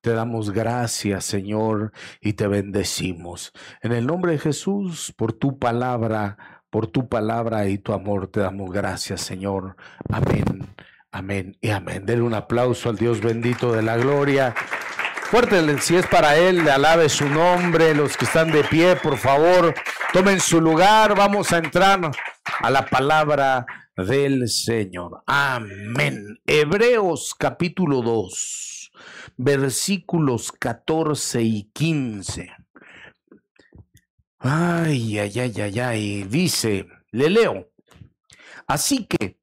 Te damos gracias, Señor, y te bendecimos. En el nombre de Jesús, por tu palabra y tu amor, te damos gracias, Señor. Amén, amén y amén. Denle un aplauso al Dios bendito de la gloria. Fuerte, si es para Él, le alabe su nombre. Los que están de pie, por favor, tomen su lugar. Vamos a entrar a la palabra del Señor. Amén. Hebreos capítulo 2, versículos 14 y 15. Ay, ay, ay, ay, ay. Dice, le leo. Así que,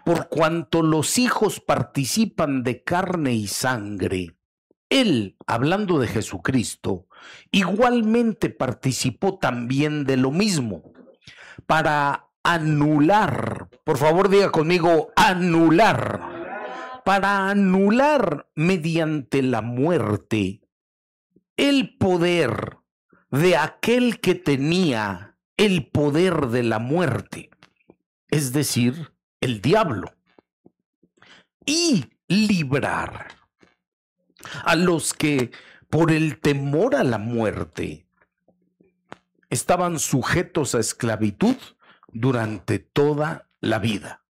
por cuanto los hijos participan de carne y sangre, Él, hablando de Jesucristo, igualmente participó también de lo mismo, para anular, por favor diga conmigo, para anular mediante la muerte el poder de aquel que tenía el poder de la muerte, es decir, el diablo, y librar a los que por el temor a la muerte estaban sujetos a esclavitud durante toda la vida.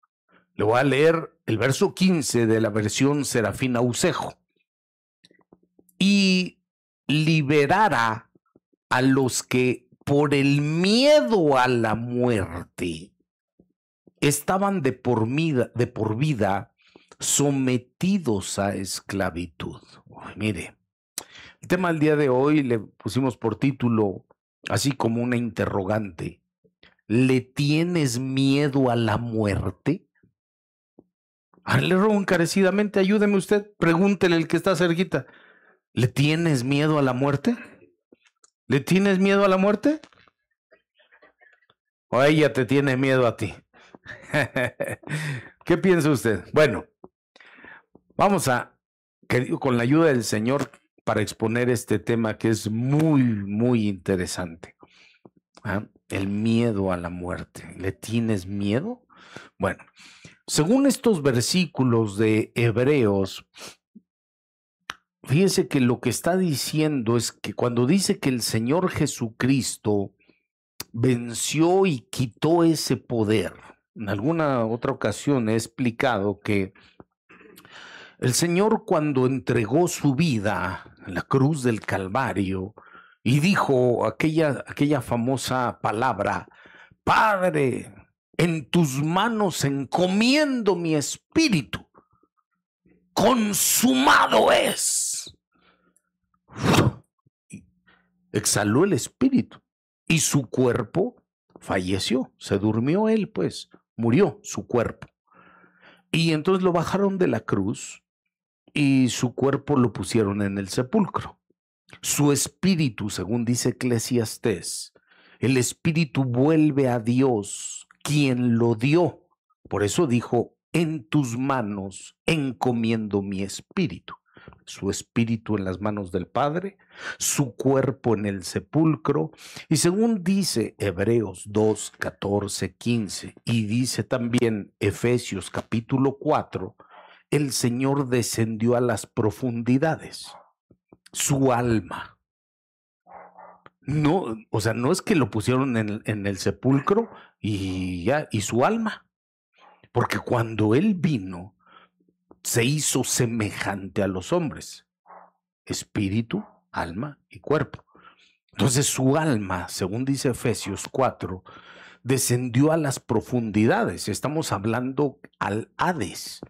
Le voy a leer el verso 15 de la versión Serafín Aucejo. Y liberará a los que por el miedo a la muerte estaban de por vida sometidos a esclavitud. Mire, el tema del día de hoy le pusimos por título, así como una interrogante: ¿le tienes miedo a la muerte? Le ruego encarecidamente, ayúdeme usted, pregúntele al que está cerquita: ¿le tienes miedo a la muerte? ¿Le tienes miedo a la muerte? ¿O ella te tiene miedo a ti? ¿Qué piensa usted? Bueno, vamos a, con la ayuda del Señor, para exponer este tema que es muy, muy interesante. El miedo a la muerte. ¿Le tienes miedo? Bueno, según estos versículos de Hebreos, fíjese que lo que está diciendo es que cuando dice que el Señor Jesucristo venció y quitó ese poder, en alguna otra ocasión he explicado que el Señor, cuando entregó su vida en la cruz del Calvario y dijo aquella famosa palabra: Padre, en tus manos encomiendo mi espíritu, consumado es. Exhaló el espíritu y su cuerpo falleció, se durmió él, pues, murió su cuerpo. Y entonces lo bajaron de la cruz y su cuerpo lo pusieron en el sepulcro. Su espíritu, según dice Eclesiastés, el espíritu vuelve a Dios, quien lo dio. Por eso dijo: en tus manos encomiendo mi espíritu. Su espíritu en las manos del Padre, su cuerpo en el sepulcro. Y según dice Hebreos 2, 14, 15, y dice también Efesios capítulo 4, el Señor descendió a las profundidades. Su alma. No, o sea, no es que lo pusieron en el sepulcro y ya, y su alma. Porque cuando Él vino, se hizo semejante a los hombres: espíritu, alma y cuerpo. Entonces su alma, según dice Efesios 4, descendió a las profundidades. Estamos hablando al Hades,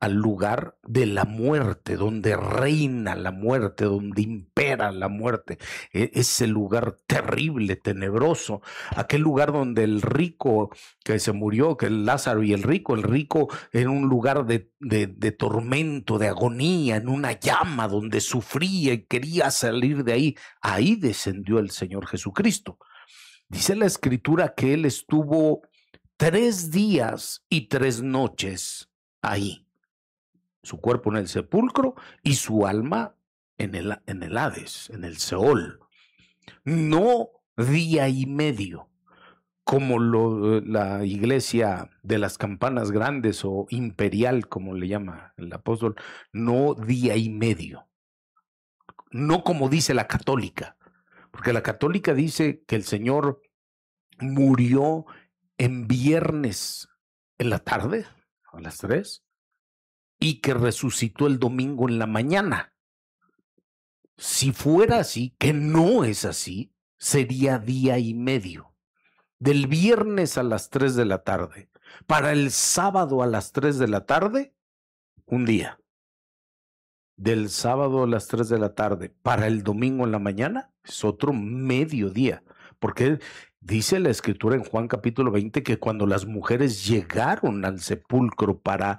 al lugar de la muerte, donde reina la muerte, donde impera la muerte. Ese lugar terrible, tenebroso, aquel lugar donde el rico que se murió, que Lázaro y el rico en un lugar de tormento, de agonía, en una llama donde sufría y quería salir de ahí. Ahí descendió el Señor Jesucristo. Dice la Escritura que Él estuvo 3 días y 3 noches ahí. Su cuerpo en el sepulcro y su alma en el Hades, en el Seol. No día y medio, como la iglesia de las campanas grandes o imperial, como le llama el apóstol. No día y medio. no como dice la católica, porque la católica dice que el Señor murió en viernes en la tarde, a las 3, y que resucitó el domingo en la mañana. Si fuera así, que no es así, sería día y medio. Del viernes a las 3 de la tarde, para el sábado a las 3 de la tarde, un día. Del sábado a las 3 de la tarde para el domingo en la mañana es otro mediodía, porque dice la escritura en Juan capítulo 20 que cuando las mujeres llegaron al sepulcro para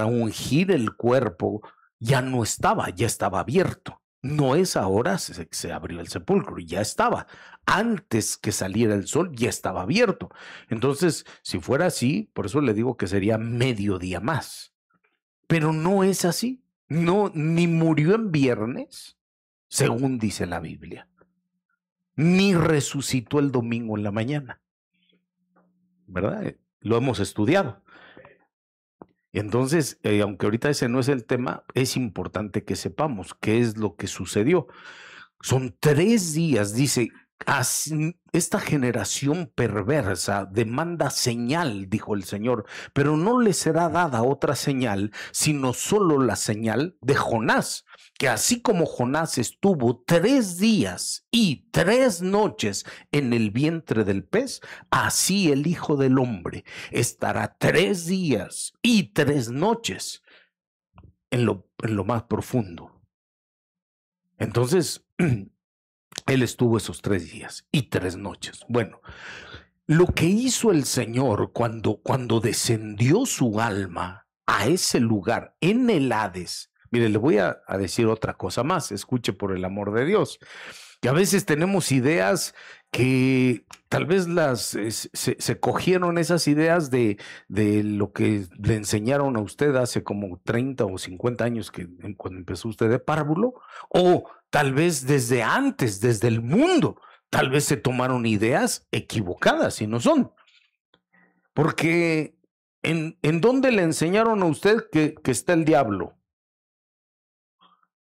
ungir el cuerpo, ya no estaba, ya estaba abierto. No es ahora se abrió el sepulcro, ya estaba. Antes que saliera el sol, ya estaba abierto. Entonces, si fuera así, por eso le digo que sería mediodía más. Pero no es así. No, ni murió en viernes, según dice la Biblia, ni resucitó el domingo en la mañana, ¿verdad? Lo hemos estudiado. Entonces, aunque ahorita ese no es el tema, es importante que sepamos qué es lo que sucedió. Son 3 días, dice, esta generación perversa demanda señal, dijo el Señor, pero no le será dada otra señal, sino solo la señal de Jonás, que así como Jonás estuvo 3 días y 3 noches en el vientre del pez, así el Hijo del Hombre estará 3 días y 3 noches en lo más profundo. Entonces, él estuvo esos 3 días y 3 noches. Bueno, lo que hizo el Señor cuando descendió su alma a ese lugar en el Hades. Mire, le voy a decir otra cosa más, escuche por el amor de Dios. Que a veces tenemos ideas que tal vez se cogieron esas ideas de lo que le enseñaron a usted hace como 30 o 50 años cuando empezó usted de párvulo, o tal vez desde antes, desde el mundo, tal vez se tomaron ideas equivocadas y no son. Porque ¿en dónde le enseñaron a usted que está el diablo?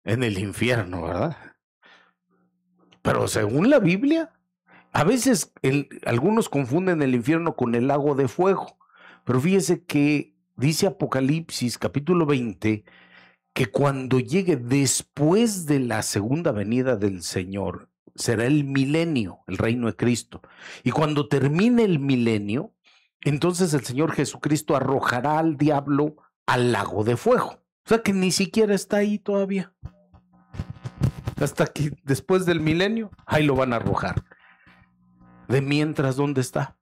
En el infierno, ¿verdad? Pero según la Biblia, a veces algunos confunden el infierno con el lago de fuego, pero fíjese que dice Apocalipsis capítulo 20 que cuando llegue después de la segunda venida del Señor, será el milenio, el reino de Cristo. Y cuando termine el milenio, entonces el Señor Jesucristo arrojará al diablo al lago de fuego. O sea que ni siquiera está ahí todavía. Hasta aquí, después del milenio, ahí lo van a arrojar. De mientras, ¿dónde está?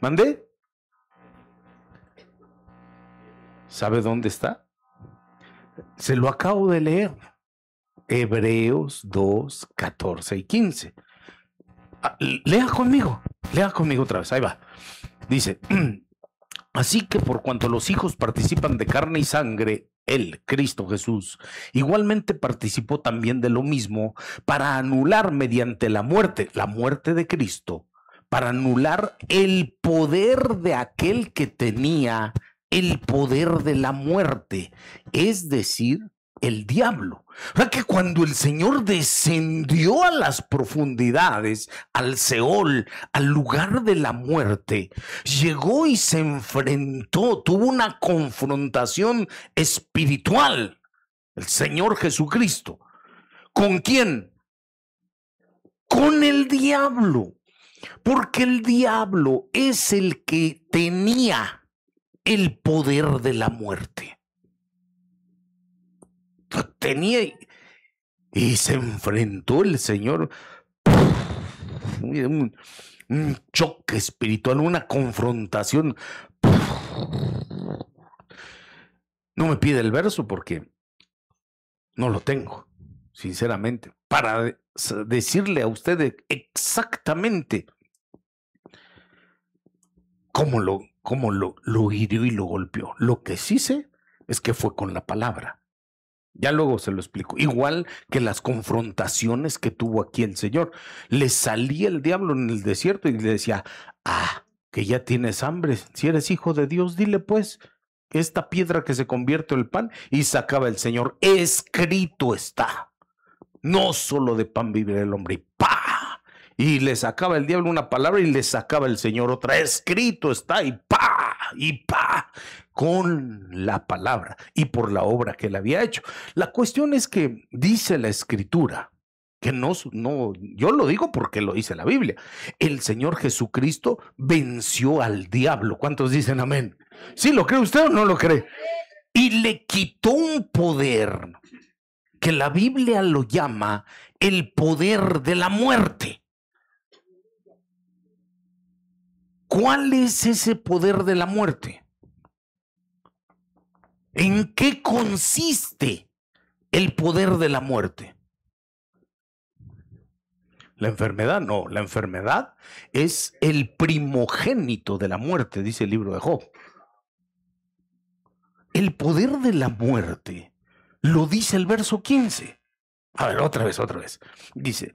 ¿Mandé? ¿Sabe dónde está? Se lo acabo de leer. Hebreos 2, 14 y 15. Lea conmigo otra vez, ahí va. Dice, así que por cuanto los hijos participan de carne y sangre, él, Cristo Jesús, igualmente participó también de lo mismo para anular mediante la muerte de Cristo, para anular el poder de aquel que tenía el poder de la muerte, es decir, el diablo. O sea que cuando el Señor descendió a las profundidades, al Seol, al lugar de la muerte, llegó y se enfrentó, tuvo una confrontación espiritual, el Señor Jesucristo. ¿Con quién? Con el diablo. Porque el diablo es el que tenía el poder de la muerte. Tenía y se enfrentó el Señor, un choque espiritual, una confrontación. No me pide el verso porque no lo tengo, sinceramente, para decirle a usted exactamente cómo lo hirió y lo golpeó. Lo que sí sé es que fue con la palabra. Ya luego se lo explico. Igual que las confrontaciones que tuvo aquí el Señor. Le salía el diablo en el desierto y le decía, que ya tienes hambre. Si eres hijo de Dios, dile pues, esta piedra que se convierte en el pan. Y sacaba el Señor, escrito está. No solo de pan vivirá el hombre. Y ¡pa! Y le sacaba el diablo una palabra y le sacaba el Señor otra. Escrito está y ¡pa! Y ¡pa! Con la palabra y por la obra que él había hecho. La cuestión es que dice la Escritura, que no, yo lo digo porque lo dice la Biblia. El Señor Jesucristo venció al diablo. ¿Cuántos dicen amén? ¿Sí lo cree usted o no lo cree? Y le quitó un poder que la Biblia lo llama el poder de la muerte. ¿Cuál es ese poder de la muerte? ¿En qué consiste el poder de la muerte? La enfermedad no, la enfermedad es el primogénito de la muerte, dice el libro de Job. El poder de la muerte lo dice el verso 15. A ver, otra vez. Dice,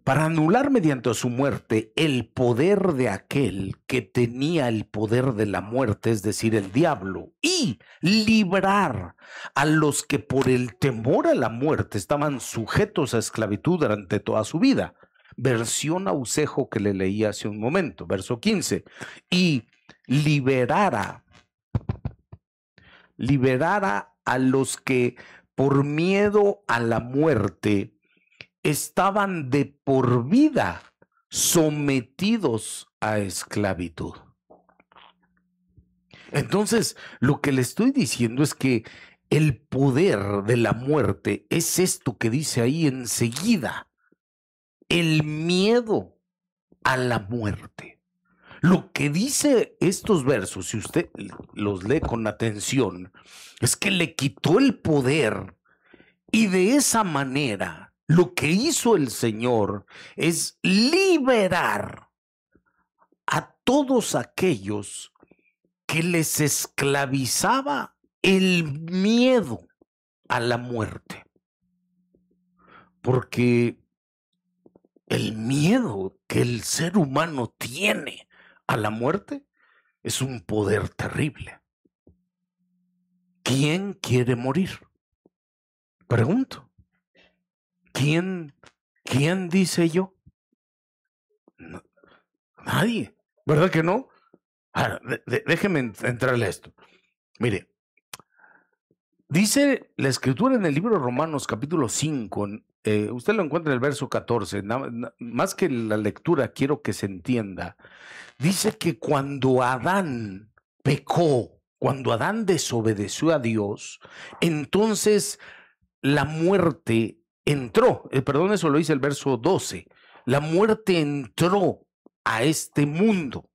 para anular mediante su muerte el poder de aquel que tenía el poder de la muerte, es decir, el diablo, y librar a los que por el temor a la muerte estaban sujetos a esclavitud durante toda su vida. Versión Ausejo que le leí hace un momento, verso 15. Y liberara a los que por miedo a la muerte estaban de por vida sometidos a esclavitud. Entonces, lo que le estoy diciendo es que el poder de la muerte es esto que dice ahí enseguida, el miedo a la muerte. Lo que dice estos versos, si usted los lee con atención, es que le quitó el poder y de esa manera lo que hizo el Señor es liberar a todos aquellos que les esclavizaba el miedo a la muerte. Porque el miedo que el ser humano tiene a la muerte es un poder terrible. ¿Quién quiere morir? Pregunto. ¿Quién dice yo? No, nadie, ¿verdad que no? Ahora, déjeme entrarle a esto. Mire, dice la Escritura en el libro de Romanos capítulo 5, usted lo encuentra en el verso 14, más que la lectura quiero que se entienda. Dice que cuando Adán pecó, cuando Adán desobedeció a Dios, entonces la muerte entró, perdón, eso lo dice el verso 12, la muerte entró a este mundo,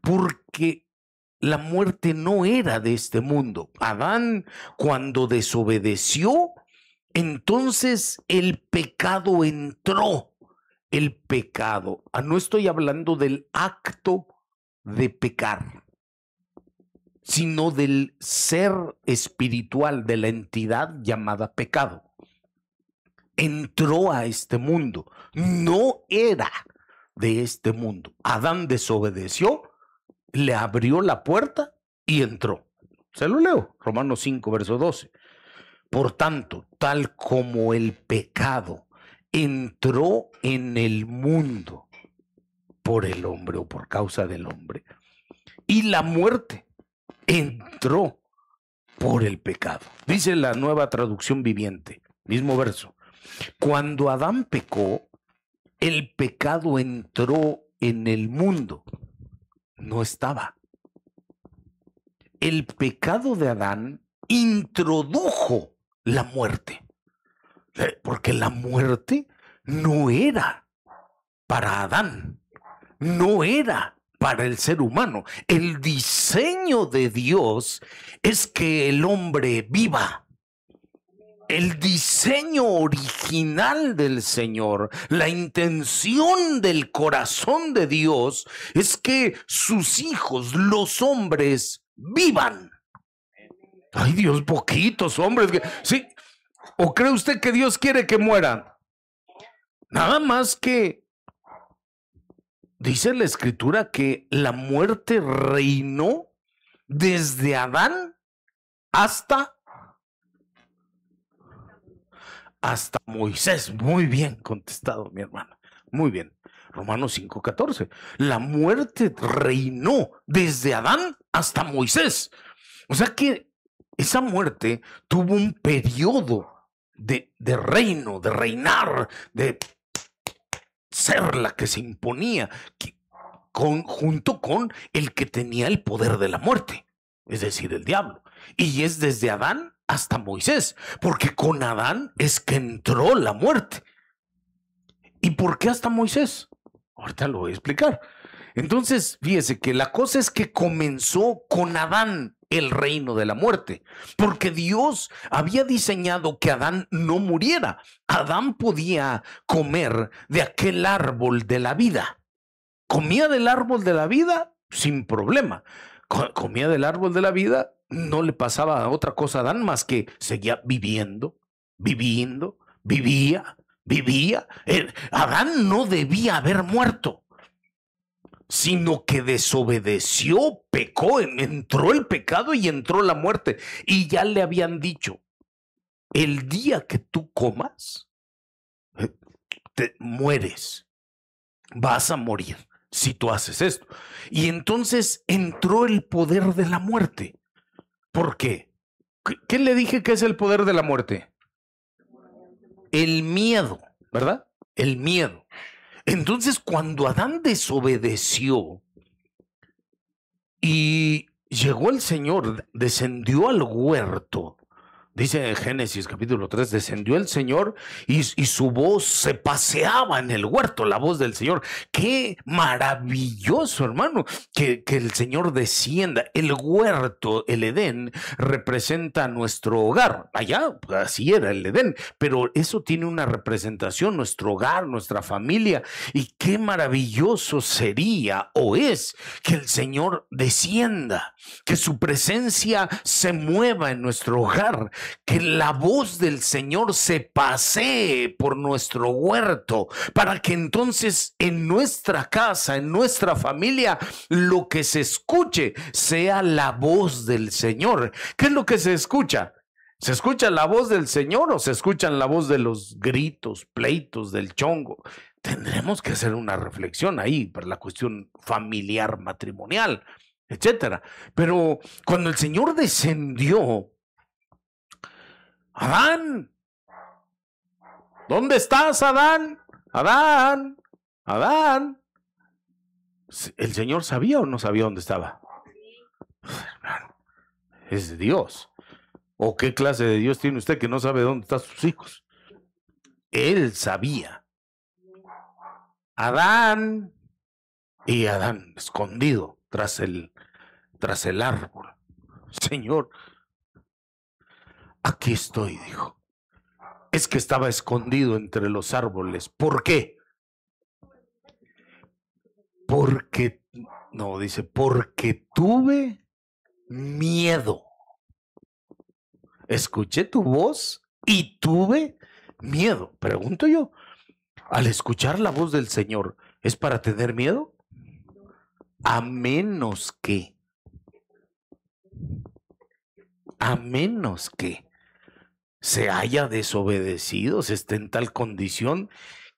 porque la muerte no era de este mundo. Adán, cuando desobedeció, entonces el pecado entró. El pecado, no estoy hablando del acto de pecar, sino del ser espiritual, de la entidad llamada pecado. Entró a este mundo, no era de este mundo. Adán desobedeció, le abrió la puerta y entró. Se lo leo, Romanos 5, verso 12. Por tanto, tal como el pecado entró en el mundo por el hombre o por causa del hombre, y la muerte entró por el pecado. Dice la Nueva Traducción Viviente, mismo verso. Cuando Adán pecó, el pecado entró en el mundo. No estaba. El pecado de Adán introdujo la muerte. Porque la muerte no era para Adán, no era para el ser humano. El diseño de Dios es que el hombre viva. El diseño original del Señor, la intención del corazón de Dios es que sus hijos, los hombres, vivan. Ay, Dios, poquitos hombres. ¿Sí? ¿O cree usted que Dios quiere que mueran? Nada más que dice la Escritura que la muerte reinó desde Adán hasta hasta Moisés. Muy bien contestado, mi hermana. Muy bien. Romanos 5:14. La muerte reinó desde Adán hasta Moisés. O sea que esa muerte tuvo un periodo de reino, de reinar, de ser la que se imponía, junto con el que tenía el poder de la muerte, es decir, el diablo. Y es desde Adán hasta Moisés, porque con Adán es que entró la muerte. ¿Y por qué hasta Moisés? Ahorita lo voy a explicar. Entonces, fíjese que la cosa es que comenzó con Adán el reino de la muerte, porque Dios había diseñado que Adán no muriera. Adán podía comer de aquel árbol de la vida. Comía del árbol de la vida sin problema. Comía del árbol de la vida, no le pasaba otra cosa a Adán más que seguía viviendo, vivía. Adán no debía haber muerto, sino que desobedeció, pecó, entró el pecado y entró la muerte. Y ya le habían dicho, el día que tú comas, te mueres, vas a morir si tú haces esto. Y entonces entró el poder de la muerte. ¿Por qué? ¿Qué le dije que es el poder de la muerte? El miedo, ¿verdad? El miedo. Entonces, cuando Adán desobedeció y llegó el Señor, descendió al huerto, dice en Génesis capítulo 3, descendió el Señor y su voz se paseaba en el huerto, la voz del Señor. Qué maravilloso, hermano, que el Señor descienda. El huerto, el Edén, representa nuestro hogar. Allá, así era el Edén, pero eso tiene una representación, nuestro hogar, nuestra familia. Y qué maravilloso sería o es que el Señor descienda, que su presencia se mueva en nuestro hogar, que la voz del Señor se pasee por nuestro huerto, para que entonces en nuestra casa, en nuestra familia, lo que se escuche sea la voz del Señor. ¿Qué es lo que se escucha? ¿Se escucha la voz del Señor o se escuchan la voz de los gritos, pleitos, del chongo? Tendremos que hacer una reflexión ahí por la cuestión familiar, matrimonial, etcétera. Pero cuando el Señor descendió, Adán, ¿dónde estás, Adán? Adán, Adán. ¿El Señor sabía o no sabía dónde estaba? Es Dios. ¿O qué clase de Dios tiene usted que no sabe dónde están sus hijos? Él sabía. Adán. Y Adán escondido tras el árbol. Señor, aquí estoy, dijo. Es que estaba escondido entre los árboles. ¿Por qué? Porque, no, dice, porque tuve miedo. Escuché tu voz y tuve miedo. Pregunto yo, al escuchar la voz del Señor, ¿es para tener miedo? A menos que se haya desobedecido, se esté en tal condición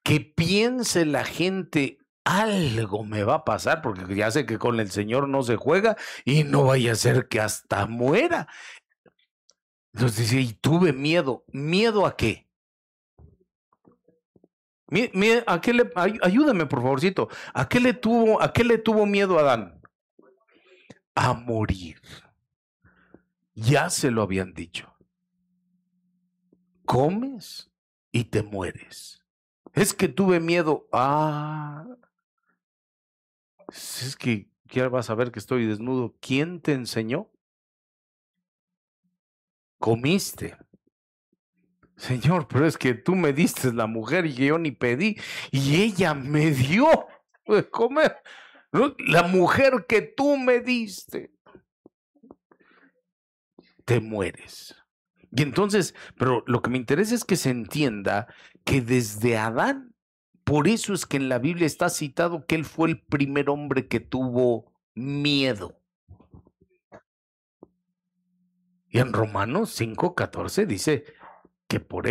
que piense la gente, algo me va a pasar, porque ya sé que con el Señor no se juega y no vaya a ser que hasta muera. Entonces dice, y tuve miedo. ¿Miedo a qué? ¿A qué ayúdame, por favorcito? ¿A qué le tuvo miedo a Adán? A morir. Ya se lo habían dicho. Comes y te mueres. Es que tuve miedo. Es que ya vas a ver que estoy desnudo. ¿Quién te enseñó? Comiste. Señor, pero es que tú me diste la mujer y yo ni pedí, y ella me dio de comer. ¿No? La mujer que tú me diste. Te mueres. Y entonces, pero lo que me interesa es que se entienda que desde Adán, por eso es que en la Biblia está citado que él fue el primer hombre que tuvo miedo. Y en Romanos 5:14 dice que por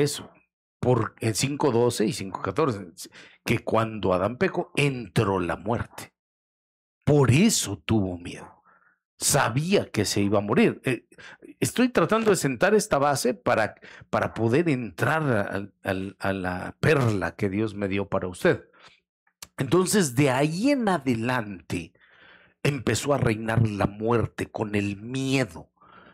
en 5:12 y 5:14, que cuando Adán pecó, entró la muerte. Por eso tuvo miedo. Sabía que se iba a morir. Estoy tratando de sentar esta base para poder entrar a la perla que Dios me dio para usted. Entonces, de ahí en adelante, empezó a reinar la muerte con el miedo.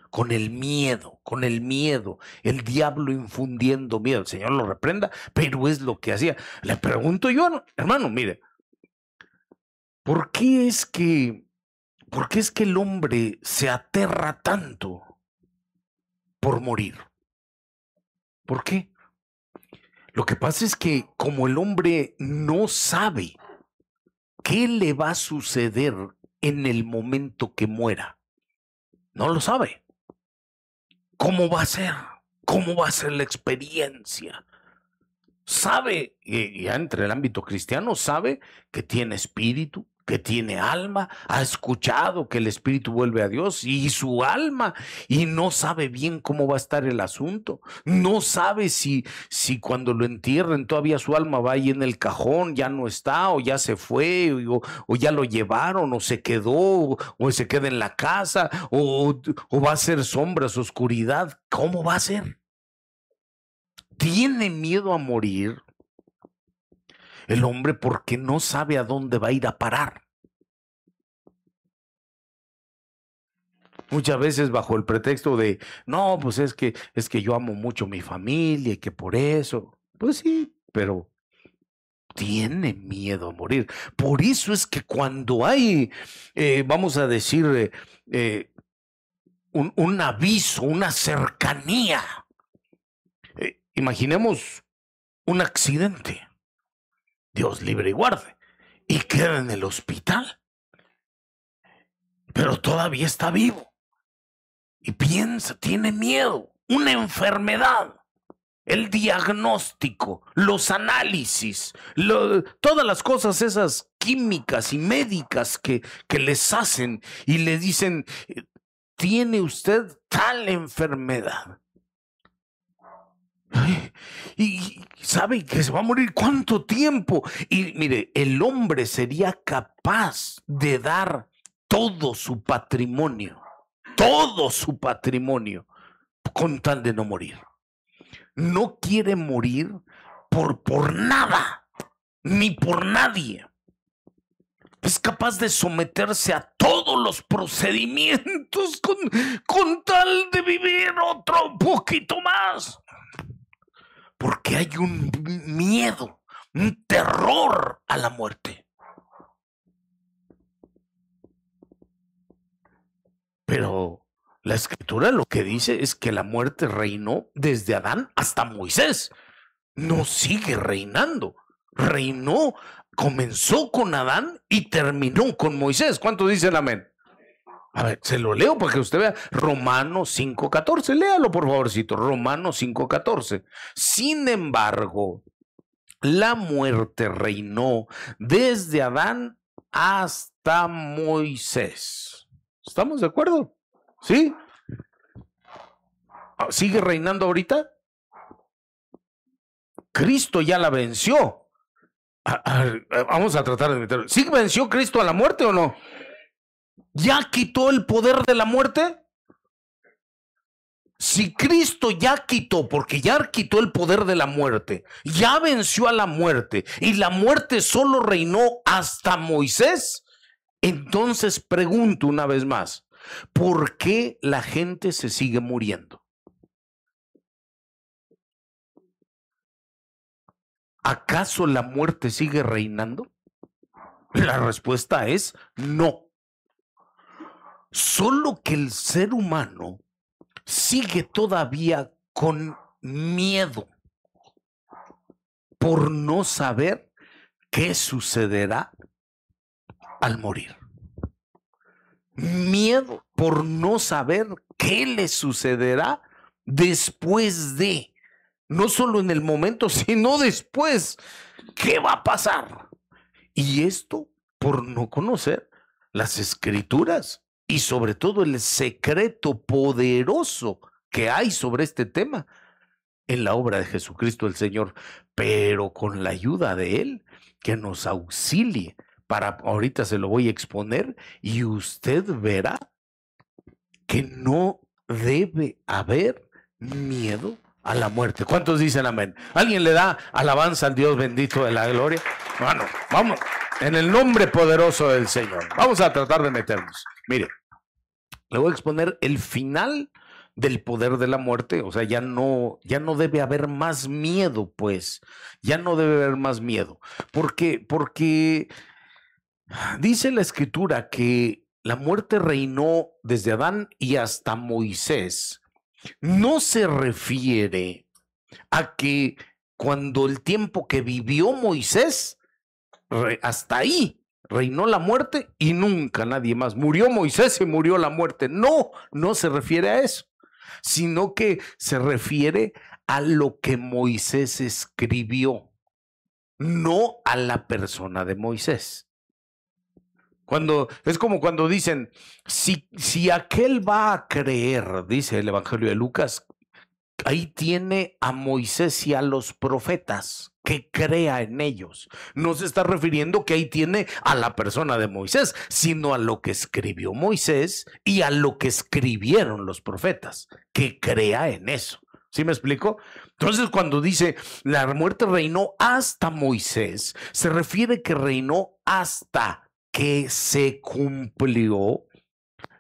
Con el miedo, con el miedo, el diablo infundiendo miedo. El Señor lo reprenda, pero es lo que hacía. Le pregunto yo, hermano, mire, ¿por qué es que el hombre se aterra tanto por morir? ¿Por qué? Lo que pasa es que como el hombre no sabe qué le va a suceder en el momento que muera, no lo sabe. ¿Cómo va a ser? ¿Cómo va a ser la experiencia? Sabe, ya entre el ámbito cristiano, sabe que tiene espíritu, que tiene alma, ha escuchado que el espíritu vuelve a Dios y su alma, y no sabe bien cómo va a estar el asunto. No sabe si cuando lo entierren todavía su alma va ahí en el cajón, ya no está, o ya se fue, o ya lo llevaron, o se quedó, o se queda en la casa, o va a ser sombras, oscuridad. ¿Cómo va a ser? Tiene miedo a morir el hombre porque no sabe a dónde va a ir a parar. Muchas veces bajo el pretexto de, no, pues es que yo amo mucho a mi familia y que por eso, pues sí, pero tiene miedo a morir. Por eso es que cuando hay, vamos a decir, un aviso, una cercanía, imaginemos un accidente, Dios libre y guarde, y queda en el hospital, pero todavía está vivo. Y piensa, tiene miedo, una enfermedad, el diagnóstico, los análisis, todas las cosas esas químicas y médicas que les hacen y le dicen, tiene usted tal enfermedad. Y sabe que se va a morir, ¿cuánto tiempo? Y mire, el hombre sería capaz de dar todo su patrimonio con tal de no morir. No quiere morir por nada, ni por nadie. Es capaz de someterse a todos los procedimientos con tal de vivir otro poquito más. Porque hay un miedo, un terror a la muerte. Pero la Escritura lo que dice es que la muerte reinó desde Adán hasta Moisés. No sigue reinando. Reinó, comenzó con Adán y terminó con Moisés. ¿Cuánto dicen amén? A ver, se lo leo para que usted vea. Romanos 5:14. Léalo, por favorcito. Romanos 5:14. Sin embargo, la muerte reinó desde Adán hasta Moisés. ¿Estamos de acuerdo? ¿Sí? ¿Sigue reinando ahorita? Cristo ya la venció. Vamos a tratar de meterlo. ¿Sí venció Cristo a la muerte o no? ¿Ya quitó el poder de la muerte? Si Cristo ya quitó, porque ya quitó el poder de la muerte, ya venció a la muerte y la muerte solo reinó hasta Moisés, entonces pregunto una vez más, ¿por qué la gente se sigue muriendo? ¿Acaso la muerte sigue reinando? La respuesta es no. Solo que el ser humano sigue todavía con miedo por no saber qué sucederá al morir. Miedo por no saber qué le sucederá después de, no solo en el momento, sino después. ¿Qué va a pasar? Y esto por no conocer las Escrituras y sobre todo el secreto poderoso que hay sobre este tema. en la obra de Jesucristo el Señor, pero con la ayuda de Él, que nos auxilie. Ahorita se lo voy a exponer y usted verá que no debe haber miedo a la muerte. ¿Cuántos dicen amén? ¿Alguien le da alabanza al Dios bendito de la gloria? Bueno, vamos, en el nombre poderoso del Señor. Vamos a tratar de meternos. Mire, le voy a exponer el final del poder de la muerte. O sea, ya no debe haber más miedo, pues. Ya no debe haber más miedo. Porque dice la Escritura que la muerte reinó desde Adán y hasta Moisés. No se refiere a que cuando el tiempo que vivió Moisés, hasta ahí reinó la muerte y nunca nadie más. Murió Moisés y murió la muerte. No, no se refiere a eso, sino que se refiere a lo que Moisés escribió, no a la persona de Moisés. Es como cuando dicen, si aquel va a creer, dice el Evangelio de Lucas, ahí tiene a Moisés y a los profetas, que crea en ellos. No se está refiriendo que ahí tiene a la persona de Moisés, sino a lo que escribió Moisés y a lo que escribieron los profetas, que crea en eso. ¿Sí me explico? Entonces, cuando dice la muerte reinó hasta Moisés, se refiere que reinó hasta que se cumplió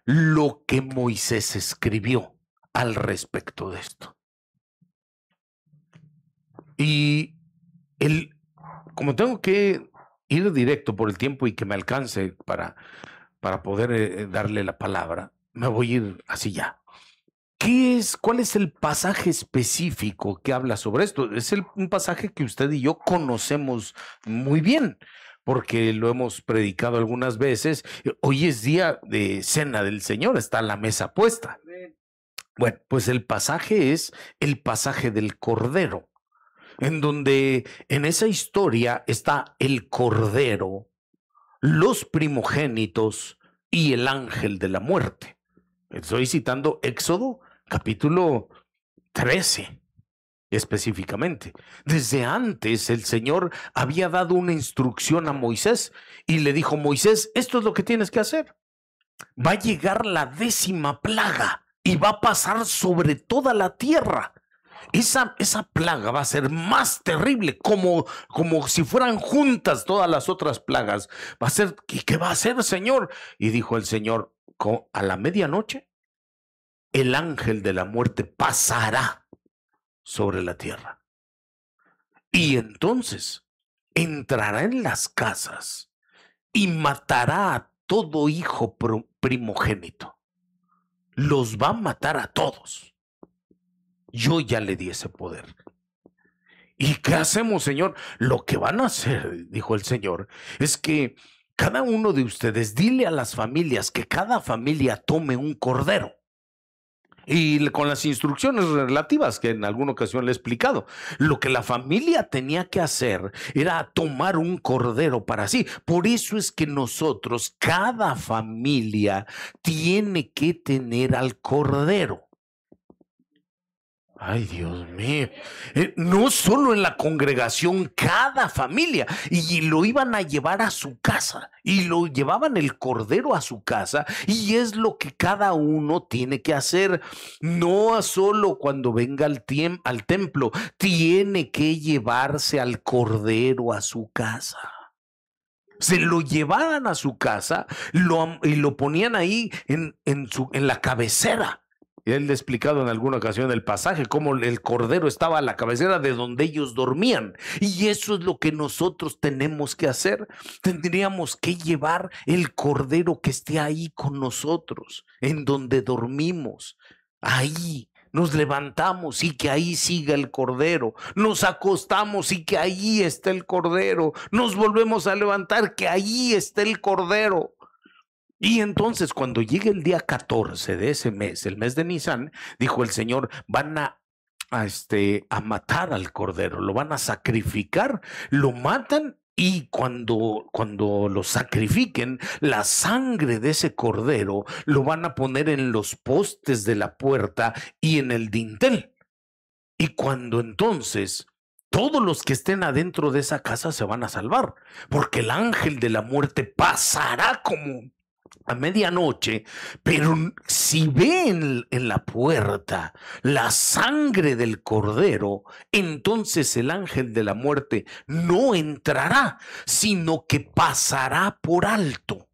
lo que Moisés escribió al respecto de esto. Y como tengo que ir directo por el tiempo y que me alcance para poder darle la palabra, me voy a ir así ya. ¿Cuál es el pasaje específico que habla sobre esto? Es un pasaje que usted y yo conocemos muy bien, porque lo hemos predicado algunas veces. Hoy es día de cena del Señor, está la mesa puesta. Bueno, pues el pasaje es el pasaje del Cordero, en donde en esa historia está el Cordero, los primogénitos y el ángel de la muerte. Estoy citando Éxodo capítulo 13 específicamente. Desde antes el Señor había dado una instrucción a Moisés y le dijo: Moisés, esto es lo que tienes que hacer. Va a llegar la 10ª plaga y va a pasar sobre toda la tierra. Esa plaga va a ser más terrible, como si fueran juntas todas las otras plagas. Va a ser, ¿qué va a hacer, Señor? Y dijo el Señor: a la medianoche el ángel de la muerte pasará sobre la tierra. Y entonces entrará en las casas y matará a todo hijo primogénito. Los va a matar a todos. Yo ya le di ese poder. ¿Y qué hacemos, Señor? Lo que van a hacer, dijo el Señor, es que cada uno de ustedes, dile a las familias que cada familia tome un cordero. Y con las instrucciones relativas que en alguna ocasión le he explicado, lo que la familia tenía que hacer era tomar un cordero para sí. Por eso es que nosotros, cada familia tiene que tener al cordero. Ay, Dios mío, no solo en la congregación, cada familia, y lo iban a llevar a su casa, y lo llevaban el cordero a su casa, y es lo que cada uno tiene que hacer. No solo cuando venga al templo, tiene que llevarse al cordero a su casa. Se lo llevaban a su casa y lo ponían ahí en la cabecera. Él le ha explicado en alguna ocasión el pasaje, cómo el cordero estaba a la cabecera de donde ellos dormían. Y eso es lo que nosotros tenemos que hacer. Tendríamos que llevar el cordero que esté ahí con nosotros, en donde dormimos. Ahí nos levantamos y que ahí siga el cordero. Nos acostamos y que ahí esté el cordero. Nos volvemos a levantar, que ahí esté el cordero. Y entonces cuando llegue el día 14 de ese mes, el mes de Nisan, dijo el Señor, van a matar al cordero, lo van a sacrificar, lo matan, y cuando lo sacrifiquen, la sangre de ese cordero lo van a poner en los postes de la puerta y en el dintel. Y cuando entonces todos los que estén adentro de esa casa se van a salvar, porque el ángel de la muerte pasará como a medianoche, pero si ve en la puerta la sangre del cordero, entonces el ángel de la muerte no entrará, sino que pasará por alto.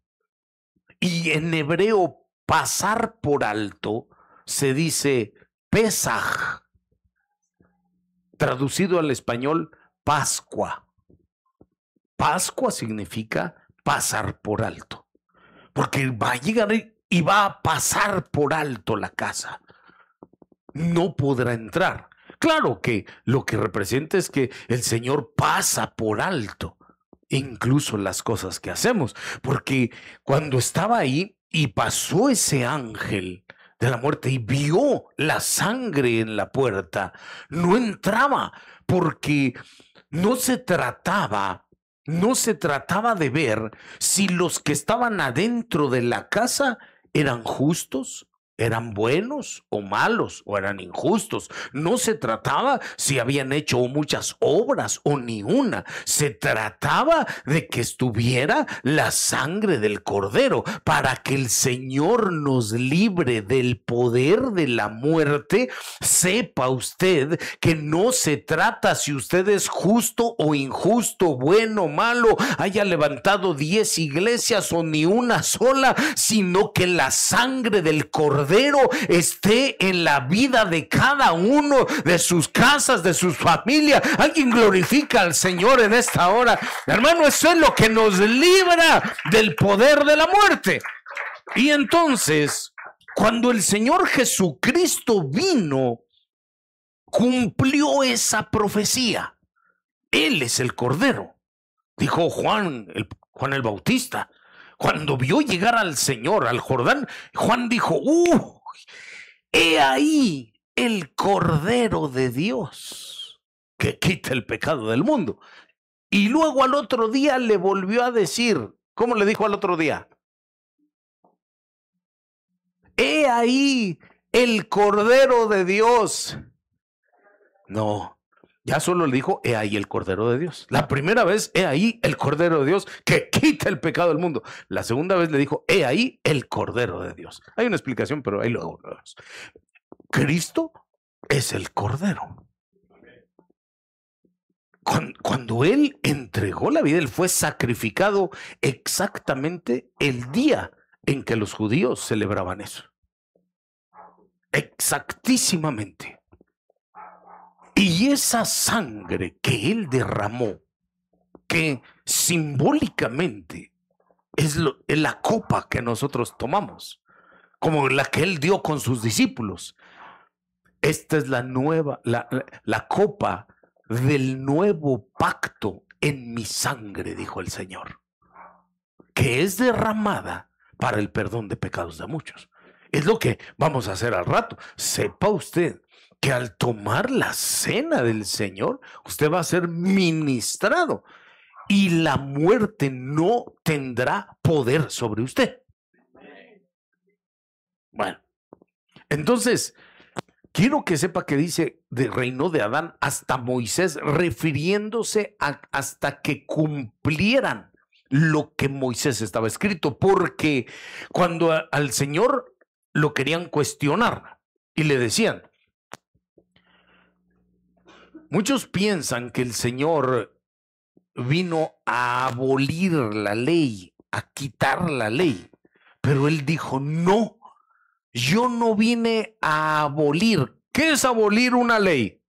Y en hebreo, pasar por alto se dice Pesaj, traducido al español, Pascua. Pascua significa pasar por alto, porque va a llegar y va a pasar por alto la casa. No podrá entrar. Claro que lo que representa es que el Señor pasa por alto incluso las cosas que hacemos, porque cuando estaba ahí y pasó ese ángel de la muerte y vio la sangre en la puerta, no entraba, porque no se trataba de ver si los que estaban adentro de la casa eran justos, eran buenos o malos, o eran injustos. No se trataba si habían hecho muchas obras o ni una. Se trataba de que estuviera la sangre del cordero para que el Señor nos libre del poder de la muerte. Sepa usted que no se trata si usted es justo o injusto, bueno o malo, haya levantado 10 iglesias o ni una sola, sino que la sangre del cordero esté en la vida de cada uno, de sus casas, de sus familias. Alguien glorifica al Señor en esta hora. Hermano, eso es lo que nos libra del poder de la muerte. Y entonces, cuando el Señor Jesucristo vino, cumplió esa profecía. Él es el Cordero. Dijo Juan el Bautista. Cuando vio llegar al Señor al Jordán, Juan dijo, he ahí el Cordero de Dios que quita el pecado del mundo. Y luego al otro día le volvió a decir, ¿cómo le dijo al otro día? He ahí el Cordero de Dios. No. Ya solo le dijo, he ahí el Cordero de Dios. La primera vez, he ahí el Cordero de Dios que quita el pecado del mundo. La segunda vez le dijo, he ahí el Cordero de Dios. Hay una explicación, pero ahí luego lo vemos. Cristo es el Cordero. Cuando Él entregó la vida, Él fue sacrificado exactamente el día en que los judíos celebraban eso. Exactísimamente. Y esa sangre que Él derramó, que simbólicamente es la copa que nosotros tomamos, como la que Él dio con sus discípulos. Esta es la copa del nuevo pacto en mi sangre, dijo el Señor, que es derramada para el perdón de pecados de muchos. Es lo que vamos a hacer al rato. Sepa usted que al tomar la cena del Señor, usted va a ser ministrado y la muerte no tendrá poder sobre usted. Bueno, entonces, quiero que sepa que dice de reinó de Adán hasta Moisés, refiriéndose hasta que cumplieran lo que Moisés estaba escrito, porque cuando al Señor lo querían cuestionar y le decían, muchos piensan que el Señor vino a abolir la ley, a quitar la ley, pero Él dijo, no, yo no vine a abolir. ¿Qué es abolir una ley?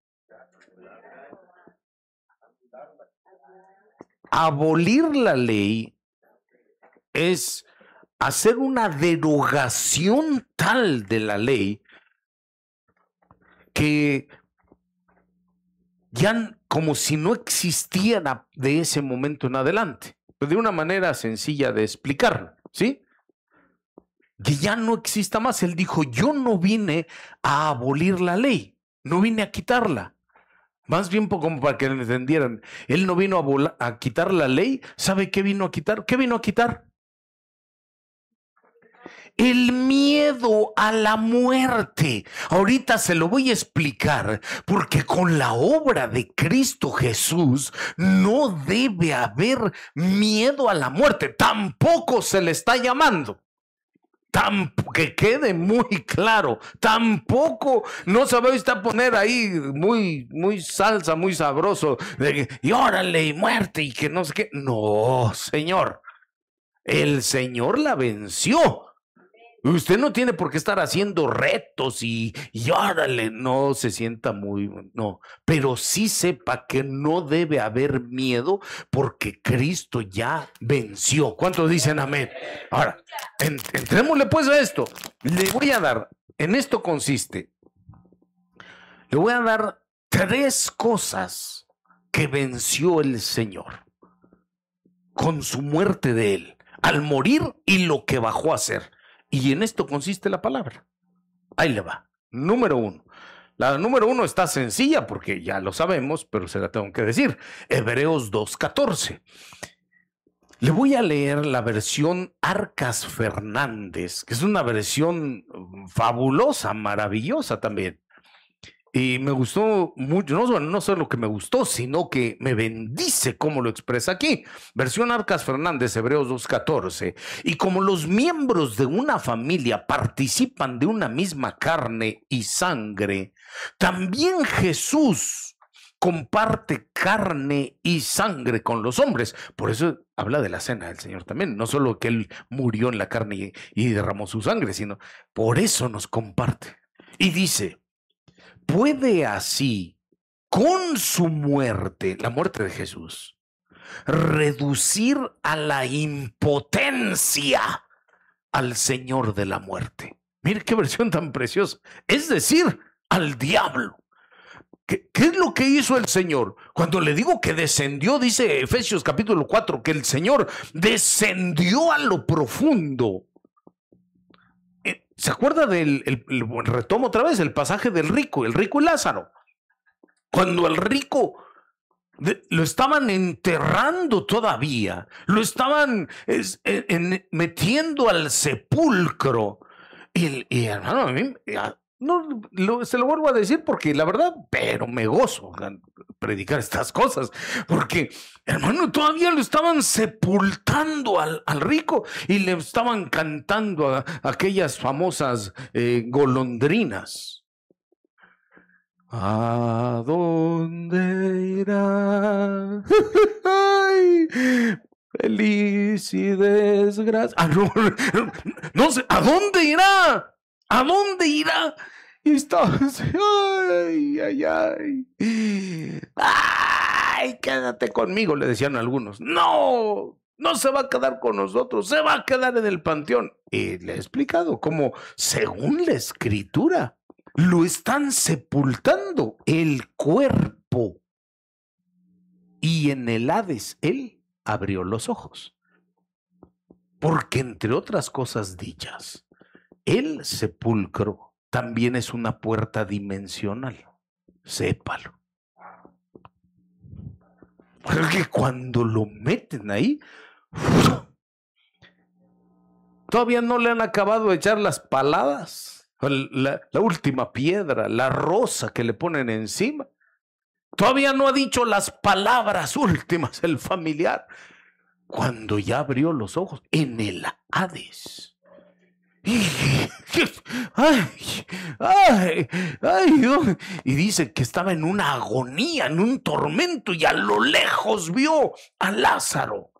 Abolir la ley es hacer una derogación tal de la ley que ya como si no existiera de ese momento en adelante. De una manera sencilla de explicar, ¿sí? Que ya no exista más. Él dijo, yo no vine a abolir la ley, no vine a quitarla. Más bien como para que me entendieran, Él no vino a quitar la ley. ¿Sabe qué vino a quitar? ¿Qué vino a quitar? el miedo a la muerte. Ahorita se lo voy a explicar, porque con la obra de Cristo Jesús no debe haber miedo a la muerte. Tampoco se le está llamando. Que quede muy claro, tampoco no se va a poner ahí muy salsa, muy sabroso, y órale, y muerte, y que no sé qué. No, Señor, el Señor la venció. Usted no tiene por qué estar haciendo retos y órale, no se sienta no, pero sí sepa que no debe haber miedo porque Cristo ya venció. ¿Cuántos dicen amén? Ahora, entrémosle pues a esto. Le voy a dar, en esto consiste, le voy a dar 3 cosas que venció el Señor con su muerte de él, al morir y lo que bajó a hacer. Y en esto consiste la palabra. Ahí le va. Número 1. La número 1 está sencilla porque ya lo sabemos, pero se la tengo que decir. Hebreos 2:14. Le voy a leer la versión Arcas Fernández, que es una versión fabulosa, maravillosa también. Y me gustó mucho, no solo que me gustó, sino que me bendice cómo lo expresa aquí. Versión Arcas Fernández, Hebreos 2:14. Y como los miembros de una familia participan de una misma carne y sangre, también Jesús comparte carne y sangre con los hombres. Por eso habla de la cena del Señor también. No solo que Él murió en la carne y derramó su sangre, sino por eso nos comparte. Y dice: puede así, con su muerte, la muerte de Jesús, reducir a la impotencia al Señor de la muerte. Mire qué versión tan preciosa. Es decir, al diablo. ¿Qué es lo que hizo el Señor? Cuando le digo que descendió, dice Efesios capítulo 4, que el Señor descendió a lo profundo. ¿Se acuerda retomo otra vez el pasaje del rico, el rico y Lázaro? Cuando el rico lo estaban enterrando todavía, lo estaban metiendo al sepulcro. Y hermano, a mí, se lo vuelvo a decir porque la verdad, pero me gozo predicar estas cosas, porque hermano, todavía lo estaban sepultando al rico y le estaban cantando a aquellas famosas golondrinas. ¿A dónde irá? Ay, feliz y desgracia. No sé, ¿a dónde irá? ¿A dónde irá? Y estaba así, ay, quédate conmigo, le decían algunos. No se va a quedar con nosotros, se va a quedar en el panteón. Y le he explicado cómo, según la Escritura, lo están sepultando el cuerpo. Y en el Hades, él abrió los ojos. Porque entre otras cosas dichas, el sepulcro también es una puerta dimensional. Sépalo. Porque cuando lo meten ahí, todavía no le han acabado de echar las paladas, la última piedra, la rosa que le ponen encima. Todavía no ha dicho las palabras últimas el familiar, cuando ya abrió los ojos en el Hades. Y dice que estaba en una agonía, en un tormento, y a lo lejos vio a Lázaro,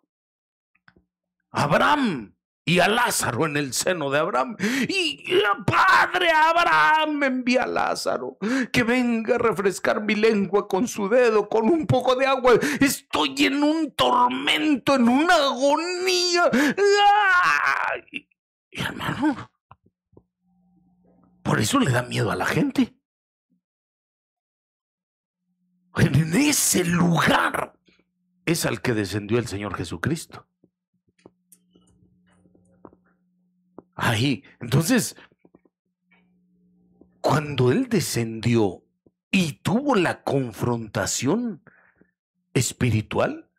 a Abraham y a Lázaro en el seno de Abraham. Y Padre Abraham, envía a Lázaro que venga a refrescar mi lengua con su dedo, con un poco de agua. Estoy en un tormento, en una agonía. Y hermano, por eso le da miedo a la gente. En ese lugar es al que descendió el Señor Jesucristo. Ahí, entonces, cuando Él descendió y tuvo la confrontación espiritual,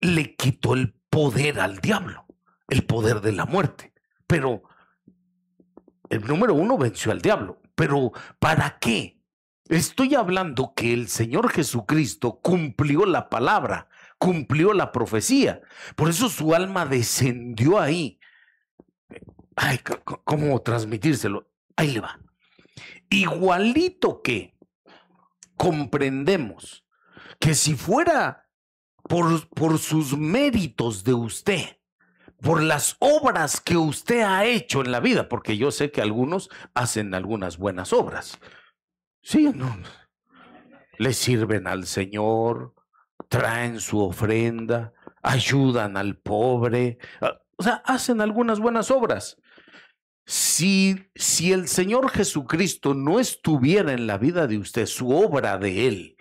le quitó el poder al diablo, el poder de la muerte. Pero el número uno venció al diablo. Pero ¿para qué? Estoy hablando que el Señor Jesucristo cumplió la palabra, cumplió la profecía. Por eso su alma descendió ahí. Ay, ¿cómo transmitírselo? Ahí le va. Igualito que comprendemos que si fuera por sus méritos de usted, por las obras que usted ha hecho en la vida, porque yo sé que algunos hacen algunas buenas obras, sí, no, le sirven al Señor, traen su ofrenda, ayudan al pobre, o sea, hacen algunas buenas obras. Si el Señor Jesucristo no estuviera en la vida de usted, su obra de Él,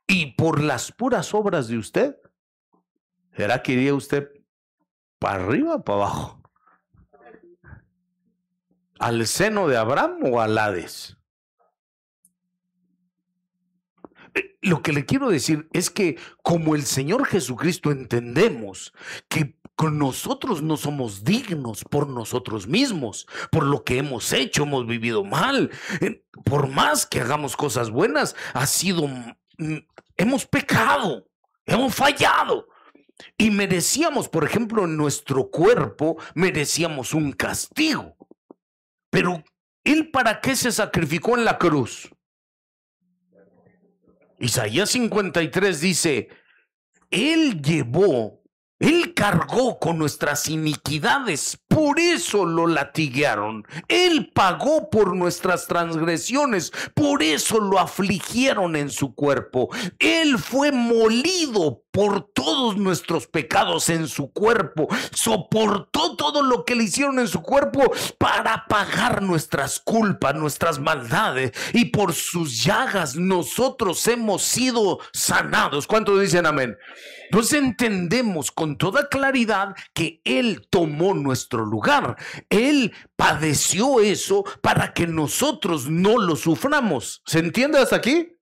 y por las puras obras de usted, ¿será que iría usted para arriba o para abajo? ¿Al seno de Abraham o al Hades? Lo que le quiero decir es que como el Señor Jesucristo entendemos que con nosotros no somos dignos por nosotros mismos, por lo que hemos hecho, hemos vivido mal, por más que hagamos cosas buenas, hemos pecado, hemos fallado y merecíamos, por ejemplo, en nuestro cuerpo, merecíamos un castigo. Pero ¿Él para qué se sacrificó en la cruz? Isaías 53 dice, Él cargó con nuestras iniquidades, por eso lo latiguearon. Él pagó por nuestras transgresiones, por eso lo afligieron en su cuerpo. Él fue molido por todos nuestros pecados en su cuerpo, soportó todo lo que le hicieron en su cuerpo para pagar nuestras culpas, nuestras maldades, y por sus llagas nosotros hemos sido sanados. ¿Cuántos dicen amén? Entonces entendemos con toda claridad que Él tomó nuestro lugar. Él padeció eso para que nosotros no lo suframos. ¿Se entiende hasta aquí?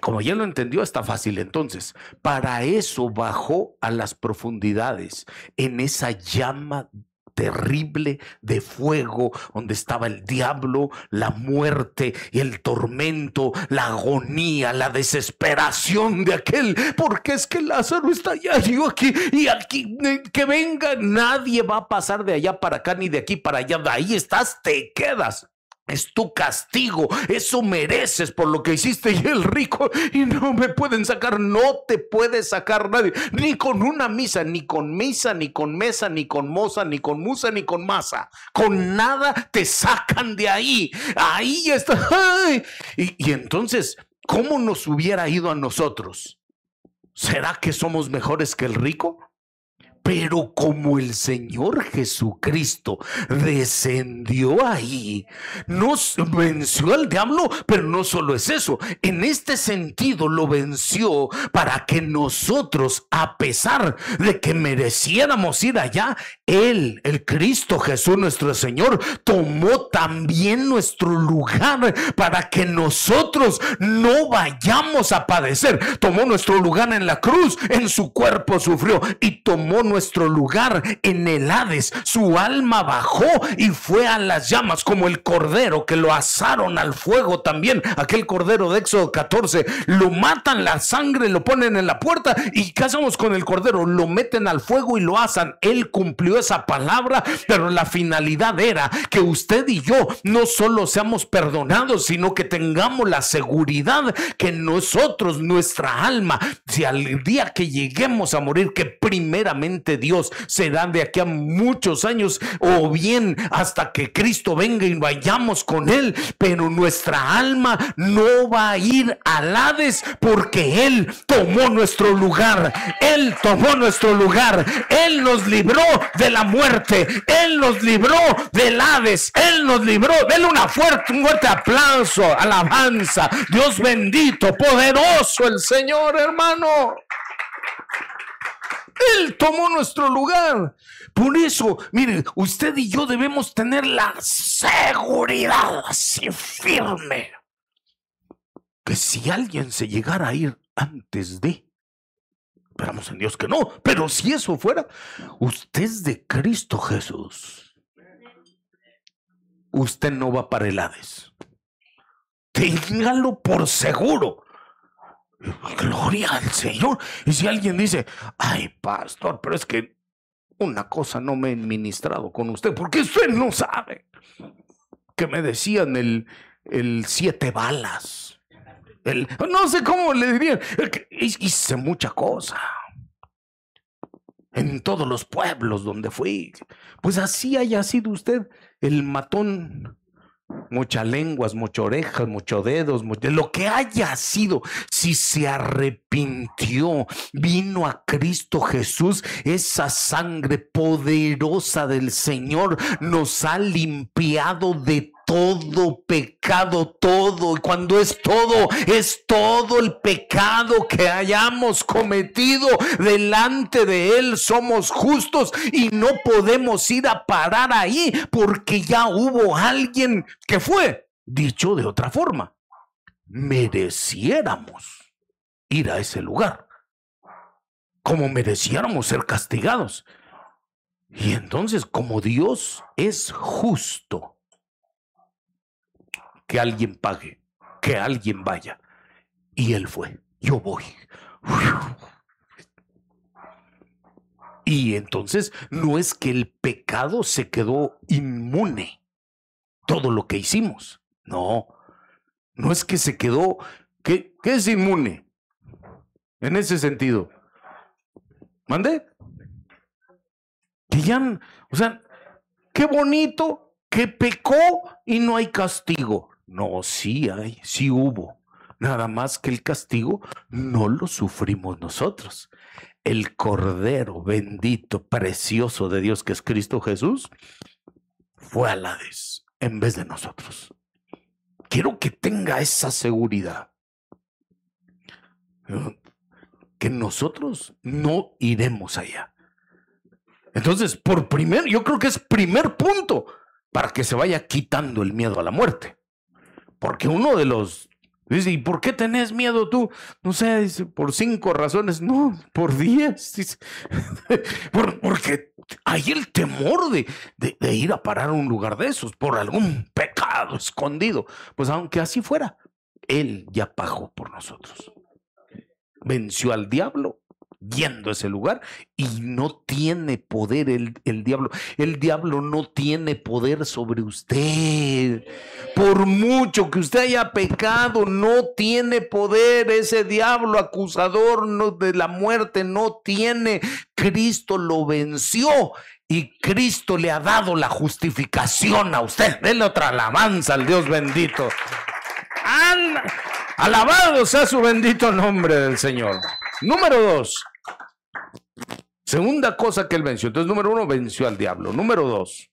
Como ya lo entendió, está fácil. Entonces, para eso bajó a las profundidades, en esa llama terrible de fuego donde estaba el diablo, la muerte y el tormento, la agonía, la desesperación de aquel, porque es que Lázaro está allá, yo aquí, y aquí, que venga, nadie va a pasar de allá para acá ni de aquí para allá, de ahí estás, te quedas. Es tu castigo, eso mereces por lo que hiciste. Y el rico, y no me pueden sacar, no te puede sacar nadie, ni con una misa, ni con misa, ni con mesa, ni con moza, ni con musa, ni con masa. Con nada te sacan de ahí. Ahí está. Y entonces, ¿cómo nos hubiera ido a nosotros? ¿Será que somos mejores que el rico? Pero como el Señor Jesucristo descendió ahí, nos venció al diablo, pero no solo es eso, en este sentido lo venció para que nosotros, a pesar de que mereciéramos ir allá, Él, el Cristo Jesús nuestro Señor, tomó también nuestro lugar para que nosotros no vayamos a padecer. Tomó nuestro lugar en la cruz, en su cuerpo sufrió, y tomó nuestro lugar en el Hades. Su alma bajó y fue a las llamas, como el cordero que lo asaron al fuego también. Aquel cordero de Éxodo 14, lo matan, la sangre lo ponen en la puerta, y ¿qué hacemos con el cordero? Lo meten al fuego y lo asan. Él cumplió esa palabra, pero la finalidad era que usted y yo no solo seamos perdonados, sino que tengamos la seguridad que nosotros, nuestra alma, si al día que lleguemos a morir, que primeramente Dios será de aquí a muchos años, o bien hasta que Cristo venga y vayamos con Él, pero nuestra alma no va a ir al Hades, porque Él tomó nuestro lugar. Él tomó nuestro lugar. Él nos libró de la muerte. Él nos libró del Hades. Él nos libró. Denle un fuerte aplauso, alabanza. Dios bendito, poderoso el Señor, hermano. Él tomó nuestro lugar. Por eso, miren, usted y yo debemos tener la seguridad así firme, que si alguien se llegara a ir antes de, esperamos en Dios que no, pero si eso fuera, usted es de Cristo Jesús. usted no va para el Hades. Téngalo por seguro. Gloria al Señor. Y si alguien dice, ay, pastor, pero es que una cosa no me he ministrado con usted, porque usted no sabe que me decían el 7 balas. No sé cómo le dirían. Hice mucha cosa en todos los pueblos donde fui. Pues así haya sido usted el matón, muchas lenguas, muchas orejas, muchos dedos, lo que haya sido, si se arrepintió, vino a Cristo Jesús, esa sangre poderosa del Señor nos ha limpiado de todo pecado, todo. Y cuando es todo el pecado que hayamos cometido delante de Él. Somos justos y no podemos ir a parar ahí, porque ya hubo alguien que fue, dicho de otra forma, mereciéramos ir a ese lugar, como mereciéramos ser castigados. Y entonces, como Dios es justo, que alguien pague, que alguien vaya. Y Él fue, yo voy. Y entonces no es que el pecado se quedó inmune, todo lo que hicimos. No es que se quedó, ¿qué es inmune? En ese sentido. ¿Mande? Que ya, o sea, qué bonito que pecó y no hay castigo. No, sí hay, sí hubo. Nada más que el castigo no lo sufrimos nosotros. El Cordero bendito, precioso de Dios, que es Cristo Jesús, fue al Hades en vez de nosotros. Quiero que tenga esa seguridad, que nosotros no iremos allá. Entonces, yo creo que es primer punto para que se vaya quitando el miedo a la muerte. Porque uno de los dice, ¿y por qué tenés miedo tú? No sé, dice, por 5 razones. No, por 10. Dice, porque hay el temor de ir a parar a un lugar de esos por algún pecado escondido. Pues aunque así fuera, Él ya pagó por nosotros. Venció al diablo yendo a ese lugar, y no tiene poder el diablo. El diablo no tiene poder sobre usted. Por mucho que usted haya pecado, no tiene poder. Ese diablo acusador de la muerte no tiene. Cristo lo venció y Cristo le ha dado la justificación a usted. Denle otra alabanza al Dios bendito. Alabado sea su bendito nombre del Señor. Número 2. Segunda cosa que Él venció. Entonces, número 1, venció al diablo. Número 2,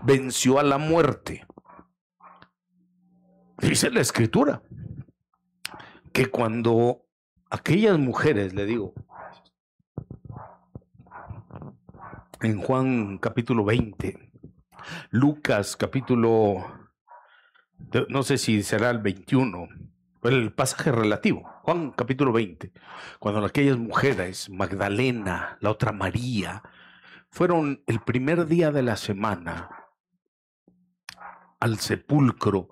venció a la muerte. Dice la Escritura que cuando aquellas mujeres, le digo, en Juan capítulo 20, Lucas capítulo, no sé si será el 21, el pasaje relativo, Juan capítulo 20, cuando aquellas mujeres, Magdalena, la otra María, fueron el primer día de la semana al sepulcro,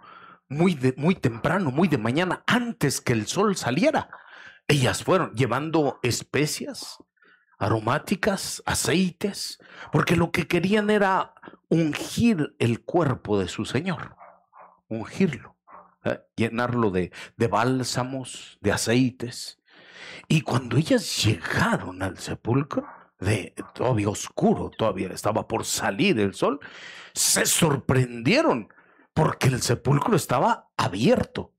muy temprano, muy de mañana, antes que el sol saliera. Ellas fueron llevando especias aromáticas, aceites, porque lo que querían era ungir el cuerpo de su Señor, ungirlo, llenarlo de bálsamos, de aceites. Y cuando ellas llegaron al sepulcro, todavía oscuro, todavía estaba por salir el sol, se sorprendieron porque el sepulcro estaba abierto.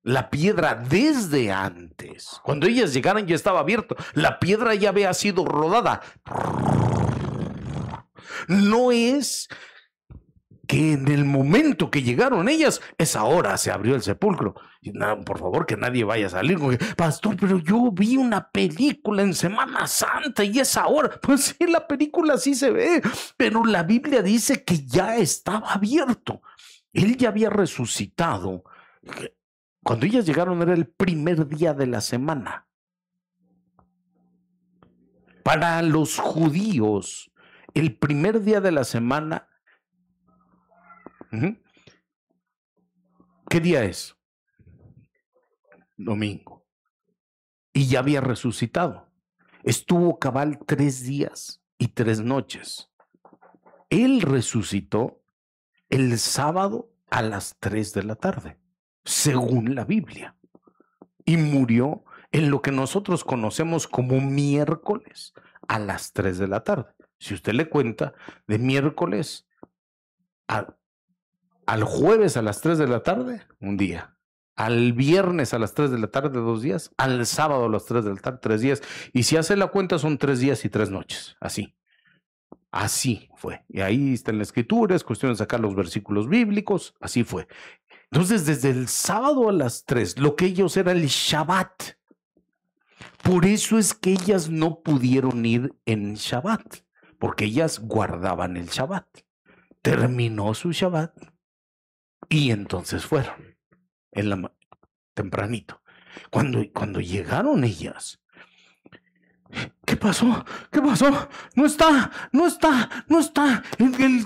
La piedra desde antes, cuando ellas llegaron, ya estaba abierto. La piedra ya había sido rodada. No es que en el momento que llegaron ellas, esa hora se abrió el sepulcro. Y nada, por favor, que nadie vaya a salir. Pastor, pero yo vi una película en Semana Santa y esa hora. Pues sí, la película sí se ve, pero la Biblia dice que ya estaba abierto. Él ya había resucitado. Cuando ellas llegaron era el primer día de la semana. Para los judíos, el primer día de la semana ¿Qué día es? Domingo. Y ya había resucitado. Estuvo cabal 3 días y 3 noches. Él resucitó el sábado a las 3 de la tarde, según la Biblia. Y murió en lo que nosotros conocemos como miércoles a las 3 de la tarde. Si usted le cuenta de miércoles al jueves a las 3 de la tarde, un día. Al viernes a las 3 de la tarde, 2 días. Al sábado a las 3 de la tarde, 3 días. Y si hace la cuenta, son 3 días y 3 noches. Así. Así fue. Y ahí está en la escritura, es cuestión de sacar los versículos bíblicos. Así fue. Entonces, desde el sábado a las 3, lo que ellos era el Shabbat. Por eso es que ellas no pudieron ir en Shabbat, porque ellas guardaban el Shabbat. Terminó su Shabbat y entonces fueron tempranito. Cuando llegaron ellas, ¿qué pasó? ¿Qué pasó? No está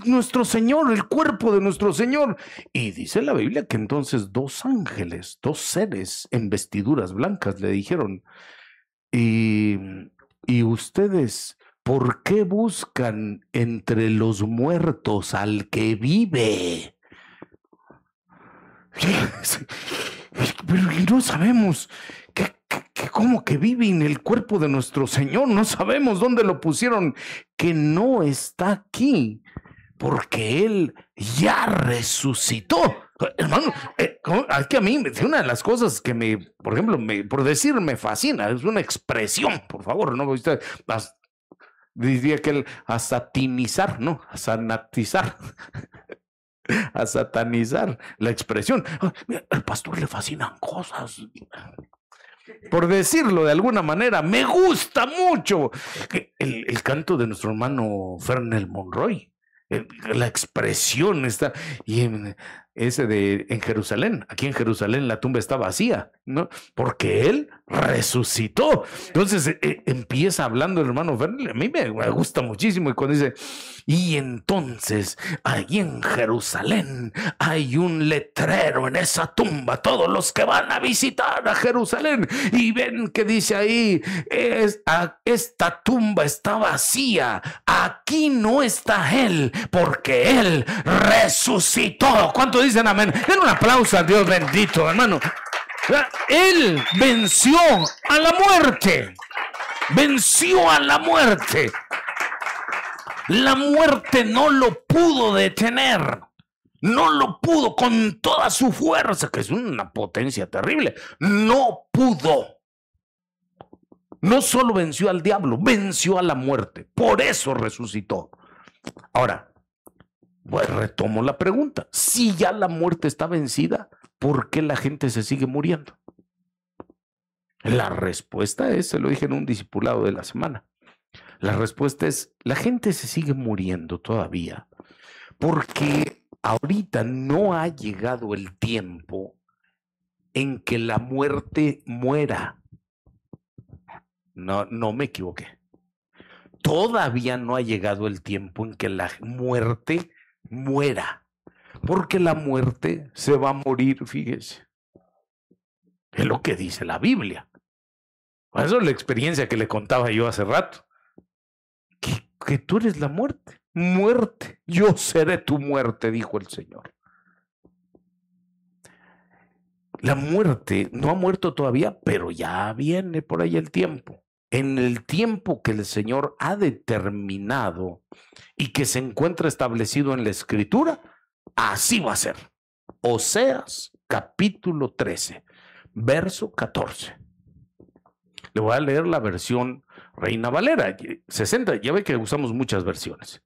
nuestro Señor, el cuerpo de nuestro Señor. Y dice la Biblia que entonces 2 ángeles, 2 seres en vestiduras blancas le dijeron, y ustedes, ¿por qué buscan entre los muertos al que vive? Pero no sabemos cómo que vive en el cuerpo de nuestro Señor. No sabemos dónde lo pusieron, que no está aquí, porque Él ya resucitó. Hermano, aquí a mí, una de las cosas que por ejemplo, por decir me fascina, es una expresión, por favor, no usted diría que a satinizar, no, a sanatizar. A satanizar la expresión. Al pastor le fascinan cosas. Por decirlo de alguna manera, me gusta mucho el canto de nuestro hermano Fernel Monroy. La expresión está, y en Jerusalén, aquí en Jerusalén la tumba está vacía, ¿no? Porque él resucitó. Entonces empieza hablando el hermano Fernel, a mí me gusta muchísimo, y cuando dice, y entonces ahí en Jerusalén hay un letrero en esa tumba, todos los que van a visitar a Jerusalén y ven que dice ahí, esta tumba está vacía, aquí no está él, porque él resucitó. ¿Cuánto dicen amén? Den un aplauso a Dios bendito, hermano. Él venció a la muerte. Venció a la muerte. La muerte no lo pudo detener. No lo pudo con toda su fuerza, que es una potencia terrible. No pudo. No solo venció al diablo, venció a la muerte. Por eso resucitó. Ahora, pues retomo la pregunta. Si ya la muerte está vencida, ¿por qué la gente se sigue muriendo? La respuesta es, se lo dije en un discipulado de la semana, la respuesta es, la gente se sigue muriendo todavía porque ahorita no ha llegado el tiempo en que la muerte muera. No me equivoqué. Todavía no ha llegado el tiempo en que la muerte muera, porque la muerte se va a morir, fíjese. Es lo que dice la Biblia. Eso es la experiencia que le contaba yo hace rato. Que tú eres la muerte. Muerte, yo seré tu muerte, dijo el Señor. La muerte no ha muerto todavía, pero ya viene por ahí el tiempo. En el tiempo que el Señor ha determinado y que se encuentra establecido en la Escritura, así va a ser. Oseas, capítulo 13, verso 14. Le voy a leer la versión Reina Valera 60. Ya ve que usamos muchas versiones.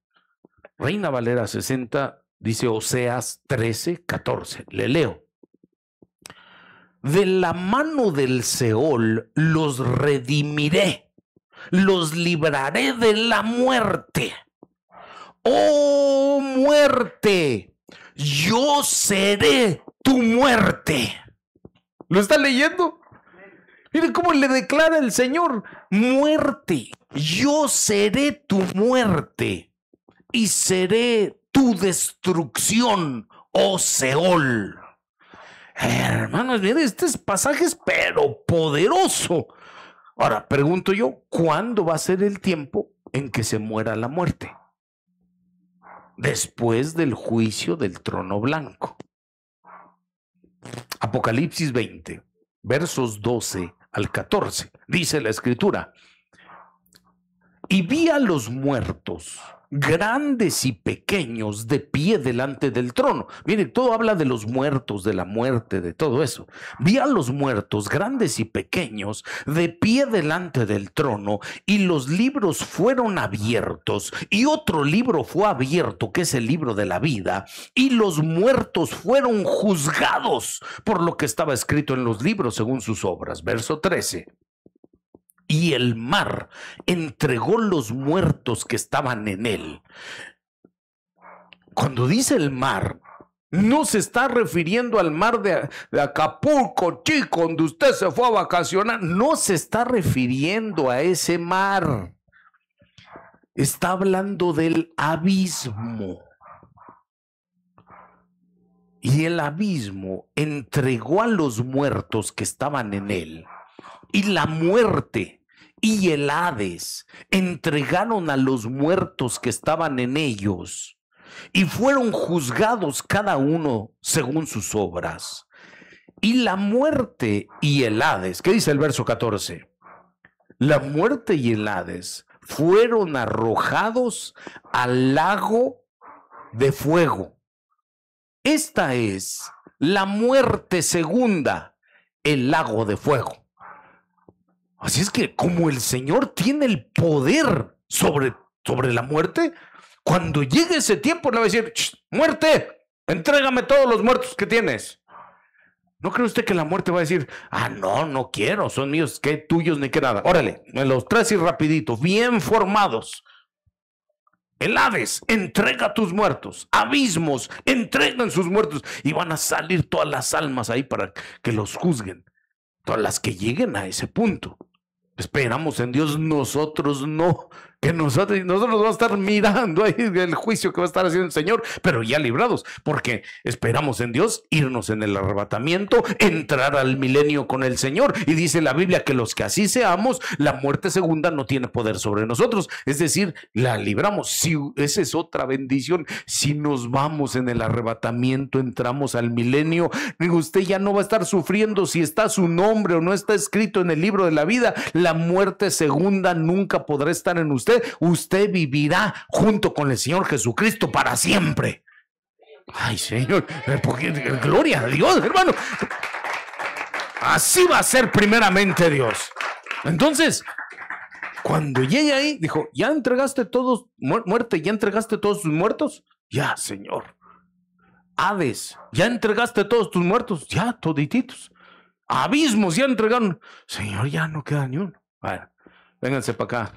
Reina Valera 60 dice Oseas 13, 14. Le leo. De la mano del Seol los redimiré, los libraré de la muerte. ¡Oh muerte! Yo seré tu muerte. ¿Lo está leyendo? Miren cómo le declara el Señor, muerte, yo seré tu muerte y seré tu destrucción, oh Seol. Hermanos, miren, este pasaje es pero poderoso. Ahora, pregunto yo, ¿cuándo va a ser el tiempo en que se muera la muerte? Después del juicio del trono blanco. Apocalipsis 20, versos 12 al 14, dice la escritura: y vi a los muertos, grandes y pequeños, de pie delante del trono. Miren, todo habla de los muertos, de la muerte, de todo eso. Vi a los muertos, grandes y pequeños, de pie delante del trono, y los libros fueron abiertos, y otro libro fue abierto, que es el libro de la vida, y los muertos fueron juzgados por lo que estaba escrito en los libros según sus obras. Verso 13. Y el mar entregó los muertos que estaban en él. Cuando dice el mar, no se está refiriendo al mar de Acapulco, chico, donde usted se fue a vacacionar. No se está refiriendo a ese mar. Está hablando del abismo. Y el abismo entregó a los muertos que estaban en él. Y la muerte y el Hades entregaron a los muertos que estaban en ellos, y fueron juzgados cada uno según sus obras. Y la muerte y el Hades, ¿qué dice el verso 14? La muerte y el Hades fueron arrojados al lago de fuego. Esta es la muerte segunda, el lago de fuego. Así es que como el Señor tiene el poder sobre la muerte, cuando llegue ese tiempo le va a decir: muerte, entrégame todos los muertos que tienes. ¿No cree usted que la muerte va a decir: no quiero, son míos, que tuyos ni que nada? Órale, me los traes y rapidito, bien formados. El Hades, entrega tus muertos. Abismos, entregan sus muertos. Y van a salir todas las almas ahí para que los juzguen. Todas las que lleguen a ese punto. Esperamos en Dios, nosotros no, que nosotros vamos a estar mirando ahí el juicio que va a estar haciendo el Señor, pero ya librados, porque esperamos en Dios irnos en el arrebatamiento, entrar al milenio con el Señor. Y dice la Biblia que los que así seamos, la muerte segunda no tiene poder sobre nosotros, es decir, la libramos. Si esa es otra bendición, si nos vamos en el arrebatamiento, entramos al milenio, usted ya no va a estar sufriendo si está su nombre o no está escrito en el libro de la vida. La muerte segunda nunca podrá estar en usted. Usted vivirá junto con el Señor Jesucristo para siempre. Ay, Señor, gloria a Dios, hermano. Así va a ser primeramente Dios. Entonces, cuando llegue ahí, dijo: ¿ya entregaste todos, muerte, ya entregaste todos tus muertos? Ya, Señor. Hades, ¿ya entregaste todos tus muertos? Ya, todititos. Abismos, ya entregaron. Señor, ya no queda ni uno. Bueno, vénganse para acá.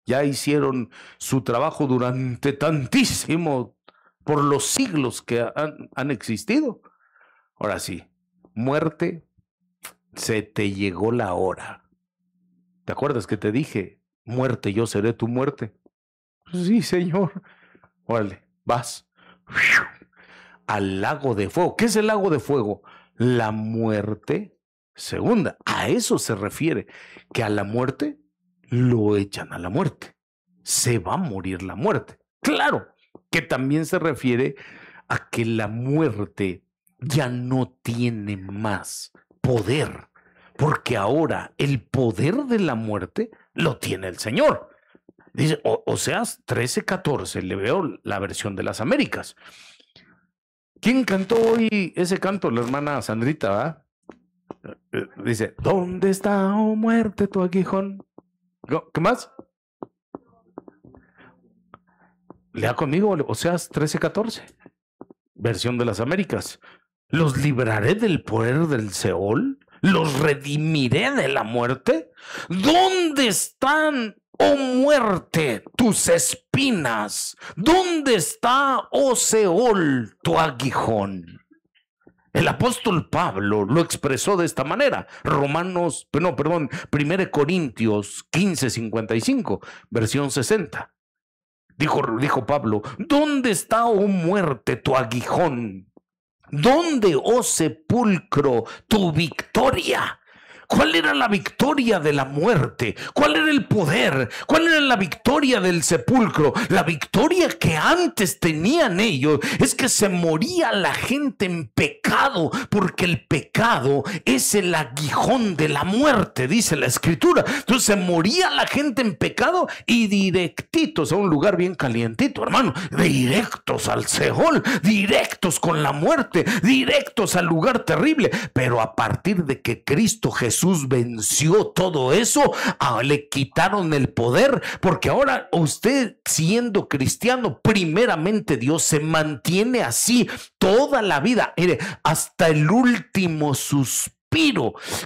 Ya hicieron su trabajo durante tantísimo, por los siglos que han existido. Ahora sí, muerte, se te llegó la hora. ¿Te acuerdas que te dije: muerte, yo seré tu muerte? Sí, Señor. Órale, vas al lago de fuego. ¿Qué es el lago de fuego? La muerte segunda. A eso se refiere, que a la muerte lo echan a la muerte. Se va a morir la muerte. Claro que también se refiere a que la muerte ya no tiene más poder, porque ahora el poder de la muerte lo tiene el Señor. Dice Oseas 13:14, le veo la versión de las Américas. ¿Quién cantó hoy ese canto? La hermana Sandrita, ¿verdad? Dice: ¿dónde está, oh muerte, tu aguijón? ¿Qué más? Lea conmigo Oseas 13:14, versión de las Américas. ¿Los libraré del poder del Seol? ¿Los redimiré de la muerte? ¿Dónde están, oh muerte, tus espinas? ¿Dónde está, oh Seol, tu aguijón? El apóstol Pablo lo expresó de esta manera. 1 Corintios 15:55, versión 60. Dijo Pablo: ¿dónde está, oh muerte, tu aguijón? ¿Dónde, oh sepulcro, tu victoria? ¿Cuál era la victoria de la muerte? ¿Cuál era el poder? ¿Cuál era la victoria del sepulcro? La victoria que antes tenían ellos es que se moría la gente en pecado, porque el pecado es el aguijón de la muerte, dice la Escritura. Entonces se moría la gente en pecado y directitos a un lugar bien calientito, hermano, directos al Seol, directos con la muerte, directos al lugar terrible. Pero a partir de que Cristo Jesús venció todo eso, le quitaron el poder, porque ahora usted, siendo cristiano, primeramente Dios se mantiene así toda la vida, mire, hasta el último suspiro,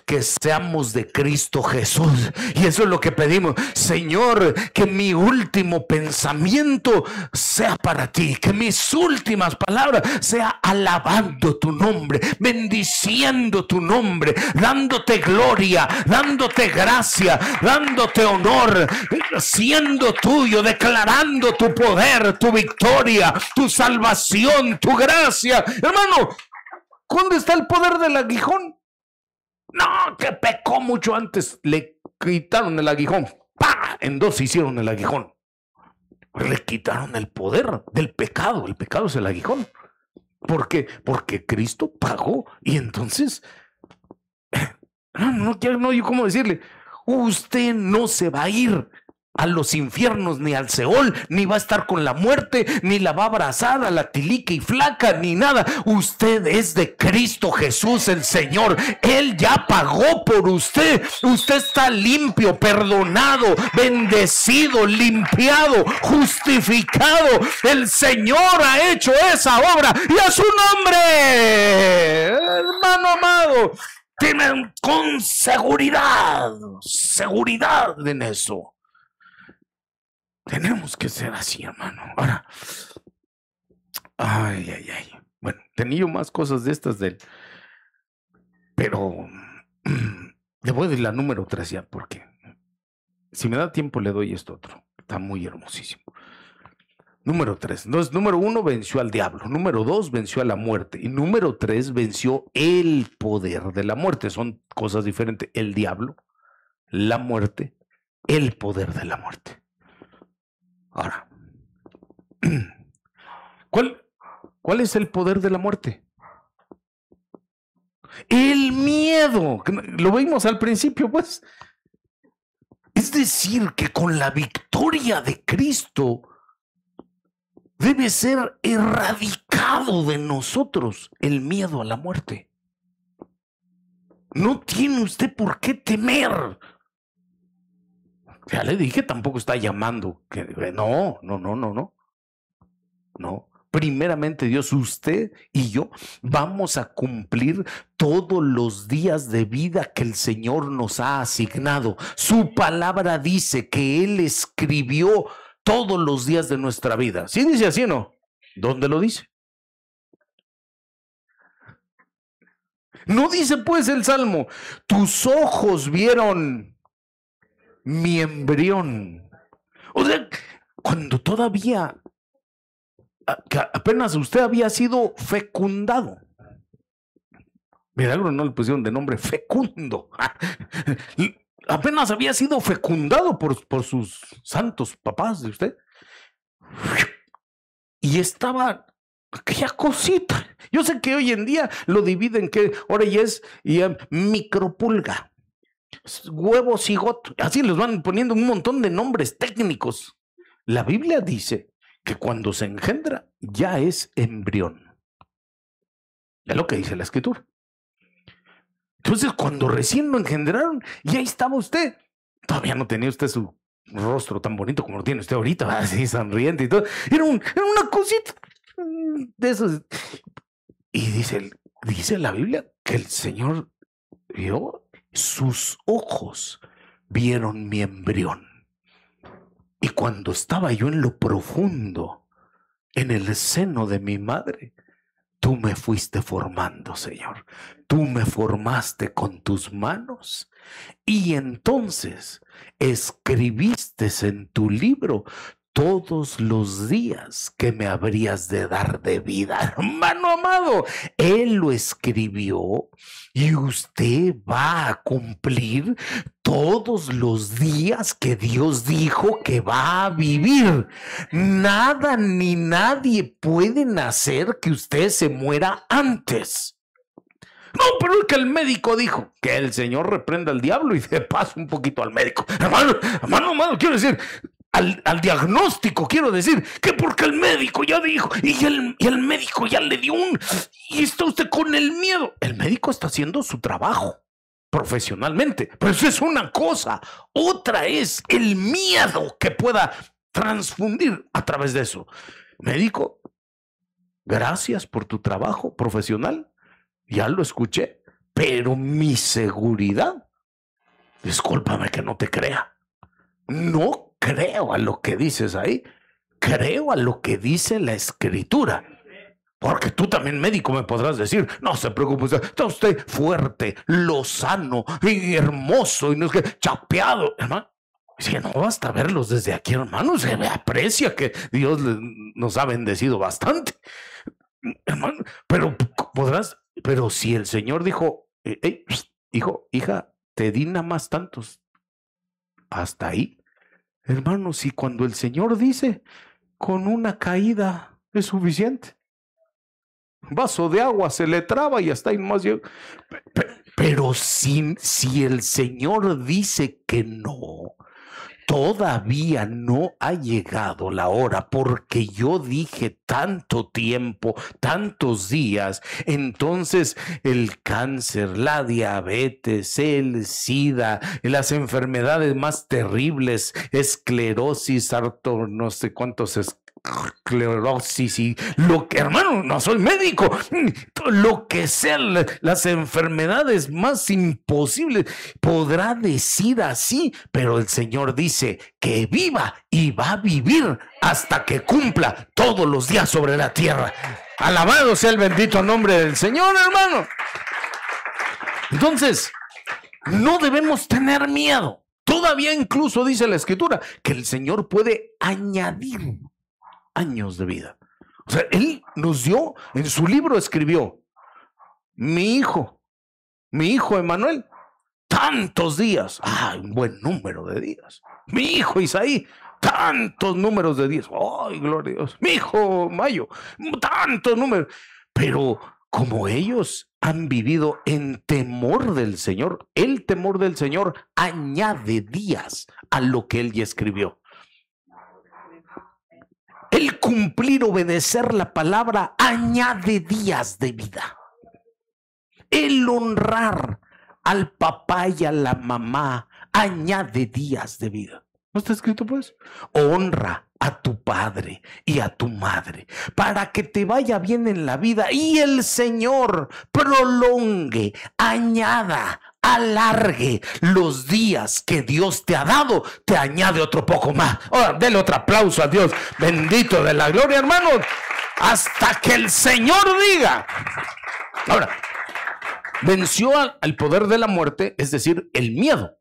que seamos de Cristo Jesús. Y eso es lo que pedimos: Señor, que mi último pensamiento sea para ti, que mis últimas palabras sea alabando tu nombre, bendiciendo tu nombre, dándote gloria, dándote gracia, dándote honor, siendo tuyo, declarando tu poder, tu victoria, tu salvación, tu gracia. Hermano, ¿dónde está el poder del aguijón? No, que pecó mucho antes, le quitaron el aguijón. ¡Pah! En dos hicieron el aguijón. Le quitaron el poder del pecado. El pecado es el aguijón. ¿Por qué? Porque Cristo pagó. Y entonces, no, ¿cómo decirle? Usted no se va a ir a los infiernos, ni al Seol, ni va a estar con la muerte, ni la va a abrazar a la tilica y flaca, ni nada. Usted es de Cristo Jesús el Señor. Él ya pagó por usted. Usted está limpio, perdonado, bendecido, limpiado, justificado. El Señor ha hecho esa obra y a su nombre, hermano amado, tienen con seguridad en eso. Tenemos que ser así, hermano. Ahora, bueno, tenía más cosas de estas pero le voy a dar la número 3 ya, porque si me da tiempo le doy esto otro. Está muy hermosísimo. Número 3. Entonces, número 1 venció al diablo. Número 2 venció a la muerte. Y número 3 venció el poder de la muerte. Son cosas diferentes. El diablo, la muerte, el poder de la muerte. Ahora, ¿cuál es el poder de la muerte? El miedo. Lo vimos al principio, pues. Es decir, que con la victoria de Cristo debe ser erradicado de nosotros el miedo a la muerte. No tiene usted por qué temer. Ya le dije, tampoco está llamando. No. No. Primeramente Dios, usted y yo vamos a cumplir todos los días de vida que el Señor nos ha asignado. Su palabra dice que Él escribió todos los días de nuestra vida. ¿Sí dice así o no? ¿Dónde lo dice? No dice pues el Salmo: tus ojos vieron mi embrión. O sea, cuando todavía apenas usted había sido fecundado. Milagro no le pusieron de nombre fecundo. Apenas había sido fecundado por sus santos papás de usted. Y estaba aquella cosita. Yo sé que hoy en día lo dividen, que ahora ya es micropulga, huevo cigoto, así les van poniendo un montón de nombres técnicos. La Biblia dice que cuando se engendra ya es embrión. Es lo que dice la Escritura. Entonces, cuando recién lo engendraron, ya estaba usted. Todavía no tenía usted su rostro tan bonito como lo tiene usted ahorita, así sonriente y todo. Era una cosita de esos. Y dice la Biblia que el Señor vio, sus ojos vieron mi embrión. Y cuando estaba yo en lo profundo, en el seno de mi madre, tú me fuiste formando, Señor. Tú me formaste con tus manos. Y entonces escribiste en tu libro todos los días que me habrías de dar de vida. Hermano amado, Él lo escribió y usted va a cumplir todos los días que Dios dijo que va a vivir. Nada ni nadie pueden hacer que usted se muera antes. No, pero es que el médico dijo que el Señor reprenda al diablo y de paso un poquito al médico. Hermano, quiero decir, al diagnóstico, quiero decir, que porque el médico ya dijo y el médico ya le dio y está usted con el miedo. El médico está haciendo su trabajo profesionalmente, pero eso es una cosa. Otra es el miedo que pueda transfundir a través de eso. Médico, gracias por tu trabajo profesional. Ya lo escuché, pero mi seguridad, discúlpame que no te crea. No creo a lo que dices ahí, creo a lo que dice la Escritura. Porque tú también, médico, me podrás decir, no se preocupe, está usted fuerte, lozano y hermoso y no es que chapeado, hermano. Si no basta verlos desde aquí, hermano, se aprecia que Dios nos ha bendecido bastante, hermano, pero si el Señor dijo, hijo, hija, te di nada más tantos, hasta ahí, hermano, si cuando el Señor dice, con una caída es suficiente, vaso de agua se le traba y hasta ahí más llega. Pero si el Señor dice que no, todavía no ha llegado la hora, porque yo dije tanto tiempo, tantos días, entonces el cáncer, la diabetes, el SIDA, las enfermedades más terribles, esclerosis, no sé cuántos esclerosis y lo que, hermano, no soy médico, lo que sean las enfermedades más imposibles, podrá decir así, pero el Señor dice que viva y va a vivir hasta que cumpla todos los días sobre la tierra. Alabado sea el bendito nombre del Señor, hermano. Entonces, no debemos tener miedo. Todavía incluso dice la Escritura que el Señor puede añadir años de vida. O sea, Él nos dio, en su libro escribió, mi hijo Emanuel, tantos días, un buen número de días. Mi hijo Isaí, tantos números de días. Ay, gloria a Dios. Mi hijo Mayo, tantos números. Pero como ellos han vivido en temor del Señor, el temor del Señor añade días a lo que Él ya escribió. El cumplir, obedecer la palabra añade días de vida. El honrar al papá y a la mamá añade días de vida. ¿No está escrito pues? Honra a tu padre y a tu madre para que te vaya bien en la vida y el Señor prolongue, añada, alargue los días que Dios te ha dado, te añade otro poco más. Ahora, dele otro aplauso a Dios, bendito de la gloria, hermano, hasta que el Señor diga. Ahora, venció al poder de la muerte, es decir, el miedo.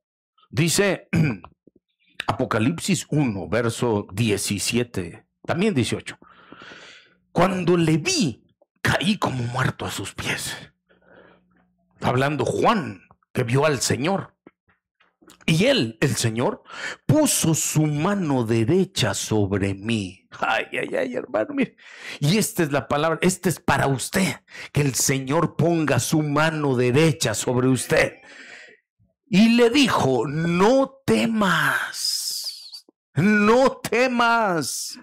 Dice Apocalipsis 1, verso 17, también 18. Cuando le vi, caí como muerto a sus pies. Hablando Juan, que vio al Señor. Y él, el Señor, puso su mano derecha sobre mí. Ay, hermano, mire. Y esta es la palabra, esta es para usted. Que el Señor ponga su mano derecha sobre usted. Y le dijo, no temas, no temas.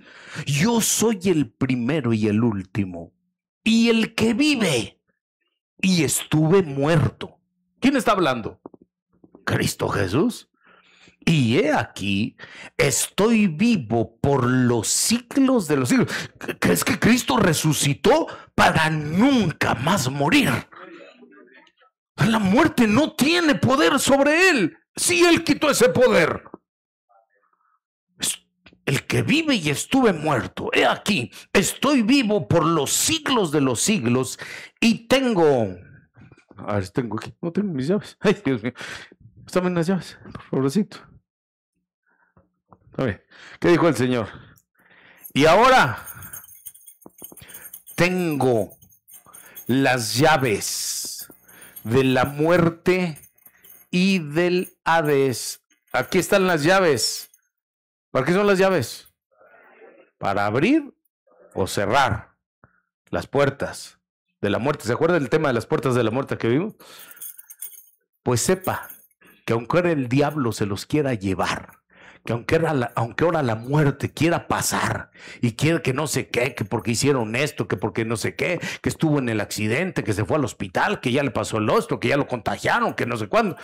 Yo soy el primero y el último. Y el que vive. Y estuve muerto. ¿Quién está hablando? Cristo Jesús. Y he aquí, estoy vivo por los siglos de los siglos. ¿Crees que Cristo resucitó para nunca más morir? La muerte no tiene poder sobre él. Si él quitó ese poder. El que vive y estuve muerto. He aquí, estoy vivo por los siglos de los siglos y tengo... A ver, tengo aquí, no tengo mis llaves. Ay, Dios mío. Dame las llaves, por favorcito. A ver, ¿qué dijo el Señor? Y ahora tengo las llaves de la muerte y del Hades. Aquí están las llaves. ¿Para qué son las llaves? Para abrir o cerrar las puertas de la muerte. ¿Se acuerda del tema de las puertas de la muerte que vimos? Pues sepa que aunque ahora el diablo se los quiera llevar, que aunque ahora la muerte quiera pasar y quiera que no sé qué, que porque hicieron esto, que porque no sé qué, que estuvo en el accidente, que se fue al hospital, que ya le pasó el ostro, que ya lo contagiaron, que no sé cuándo,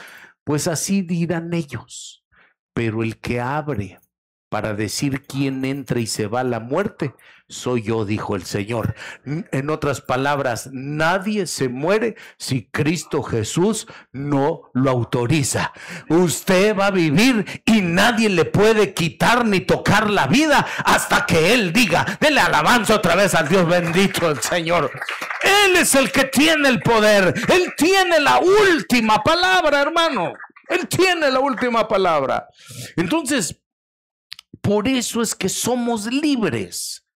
pues así dirán ellos. Pero el que abre para decir quién entra y se va a la muerte, soy yo, dijo el Señor. En otras palabras, nadie se muere si Cristo Jesús no lo autoriza. Usted va a vivir y nadie le puede quitar ni tocar la vida hasta que Él diga. Dele alabanza otra vez al Dios bendito, el Señor. Él es el que tiene el poder. Él tiene la última palabra, hermano. Él tiene la última palabra. Entonces, por eso es que somos libres.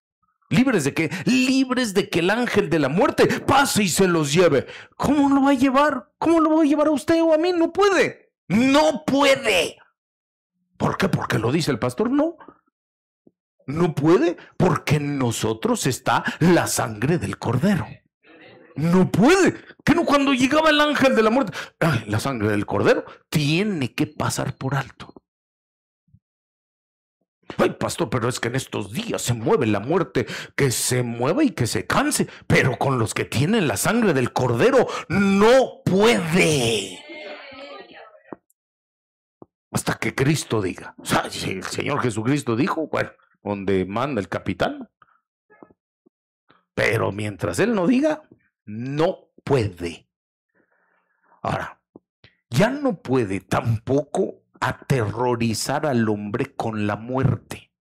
¿Libres de qué? Libres de que el ángel de la muerte pase y se los lleve. ¿Cómo lo va a llevar? ¿Cómo lo va a llevar a usted o a mí? No puede. No puede. ¿Por qué? Porque lo dice el pastor. No. No puede porque en nosotros está la sangre del Cordero. No puede. Que no, cuando llegaba el ángel de la muerte, ay, la sangre del Cordero tiene que pasar por alto. Ay, pastor, pero es que en estos días se mueve la muerte, que se mueva y que se canse, pero con los que tienen la sangre del Cordero no puede. Hasta que Cristo diga. O sea, si el Señor Jesucristo dijo, bueno, donde manda el capitán. Pero mientras Él no diga, no puede. Ahora, ya no puede tampoco aterrorizar al hombre con la muerte,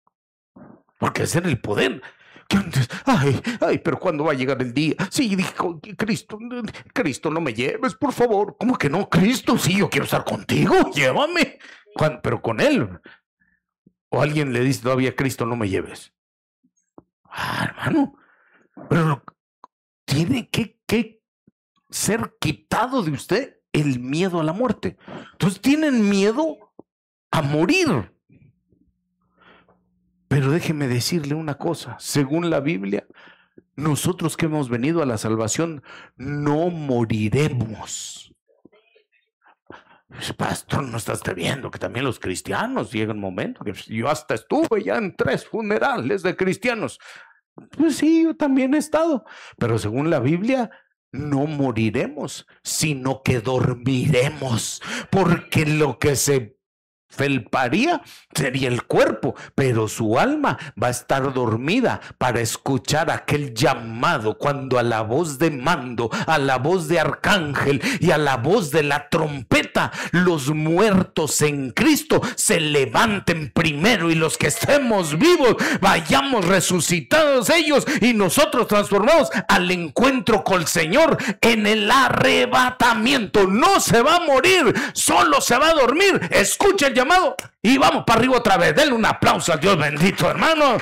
porque ese era el poder que antes, ay, pero ¿cuándo va a llegar el día? Sí, dijo Cristo, no me lleves, por favor. ¿Cómo que no? Cristo, sí, yo quiero estar contigo, llévame. Pero con Él. O alguien le dice todavía, Cristo, no me lleves. Hermano, pero tiene que ser quitado de usted el miedo a la muerte. Entonces tienen miedo a morir. Pero déjeme decirle una cosa, según la Biblia, nosotros que hemos venido a la salvación no moriremos. Pastor, no estás viendo que también los cristianos llega un momento que yo hasta estuve ya en 3 funerales de cristianos. Pues sí, yo también he estado, pero según la Biblia no moriremos, sino que dormiremos, porque lo que se felparía sería el cuerpo, pero su alma va a estar dormida para escuchar aquel llamado cuando a la voz de mando, a la voz de arcángel y a la voz de la trompeta, los muertos en Cristo se levanten primero y los que estemos vivos vayamos resucitados ellos y nosotros transformados al encuentro con el Señor en el arrebatamiento. No se va a morir, solo se va a dormir. Escucha el llamado y vamos para arriba otra vez. Denle un aplauso al Dios bendito, hermano.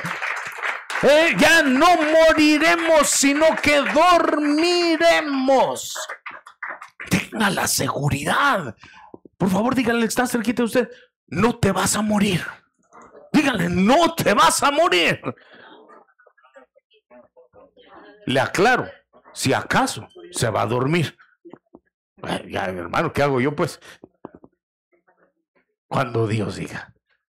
Ya no moriremos, sino que dormiremos. Tenga la seguridad. Por favor, díganle, está cerquita de usted, no te vas a morir. Díganle, no te vas a morir. Le aclaro, si acaso se va a dormir. Ya, hermano, ¿qué hago yo pues? Cuando Dios diga.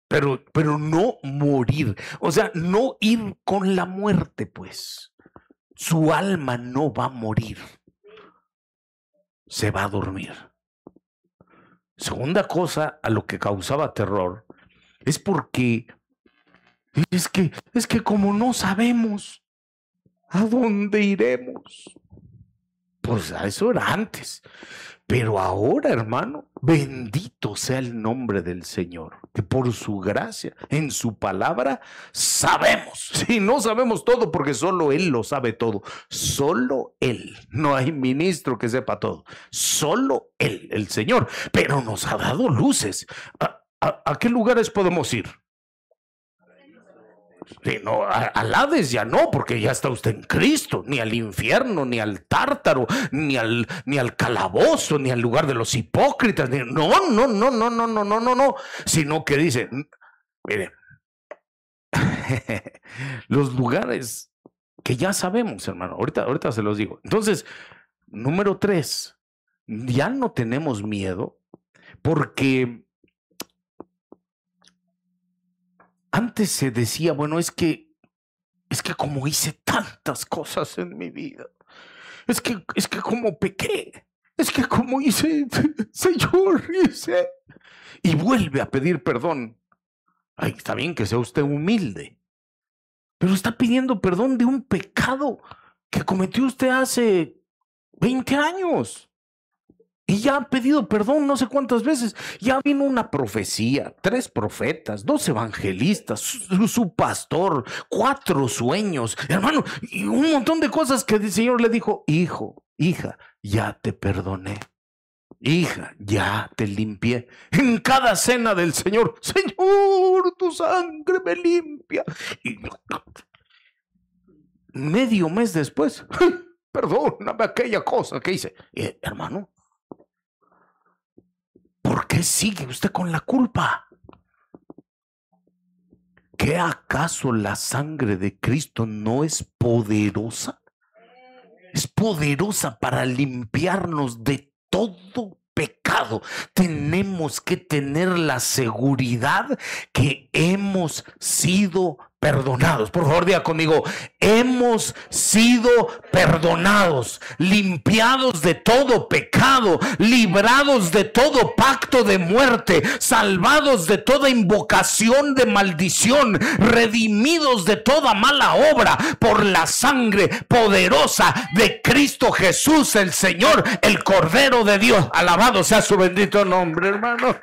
Pero no morir. O sea, no ir con la muerte, pues. Su alma no va a morir. Se va a dormir. Segunda cosa a lo que causaba terror es porque es que como no sabemos a dónde iremos, pues a eso era antes. Pero ahora, hermano, bendito sea el nombre del Señor, que por su gracia, en su palabra, sabemos. Sí, no sabemos todo porque solo Él lo sabe todo. Solo Él. No hay ministro que sepa todo. Solo Él, el Señor. Pero nos ha dado luces. ¿A qué lugares podemos ir? Sí, no, al Hades ya no, porque ya está usted en Cristo, ni al infierno, ni al tártaro, ni al calabozo, ni al lugar de los hipócritas, no, sino que dice, mire, los lugares que ya sabemos, hermano, ahorita se los digo. Entonces, número 3, ya no tenemos miedo, porque antes se decía, bueno, es que como hice tantas cosas en mi vida, es que como pequé, es que como hice, Señor, hice, y vuelve a pedir perdón. Ay, está bien que sea usted humilde, pero está pidiendo perdón de un pecado que cometió usted hace 20 años. Y ya ha pedido perdón no sé cuántas veces. Ya vino una profecía, 3 profetas, 2 evangelistas, su pastor, 4 sueños, hermano, y un montón de cosas que el Señor le dijo, hijo, hija, ya te perdoné. Hija, ya te limpié. En cada cena del Señor, Señor, tu sangre me limpia. Y medio mes después, perdóname aquella cosa que hice. Hermano, ¿por qué sigue usted con la culpa? ¿Qué acaso la sangre de Cristo no es poderosa? Es poderosa para limpiarnos de todo pecado. Tenemos que tener la seguridad que hemos sido perdonados. Por favor, diga conmigo, hemos sido perdonados, limpiados de todo pecado, librados de todo pacto de muerte, salvados de toda invocación de maldición, redimidos de toda mala obra por la sangre poderosa de Cristo Jesús, el Señor, el Cordero de Dios. Alabado sea su bendito nombre, hermano.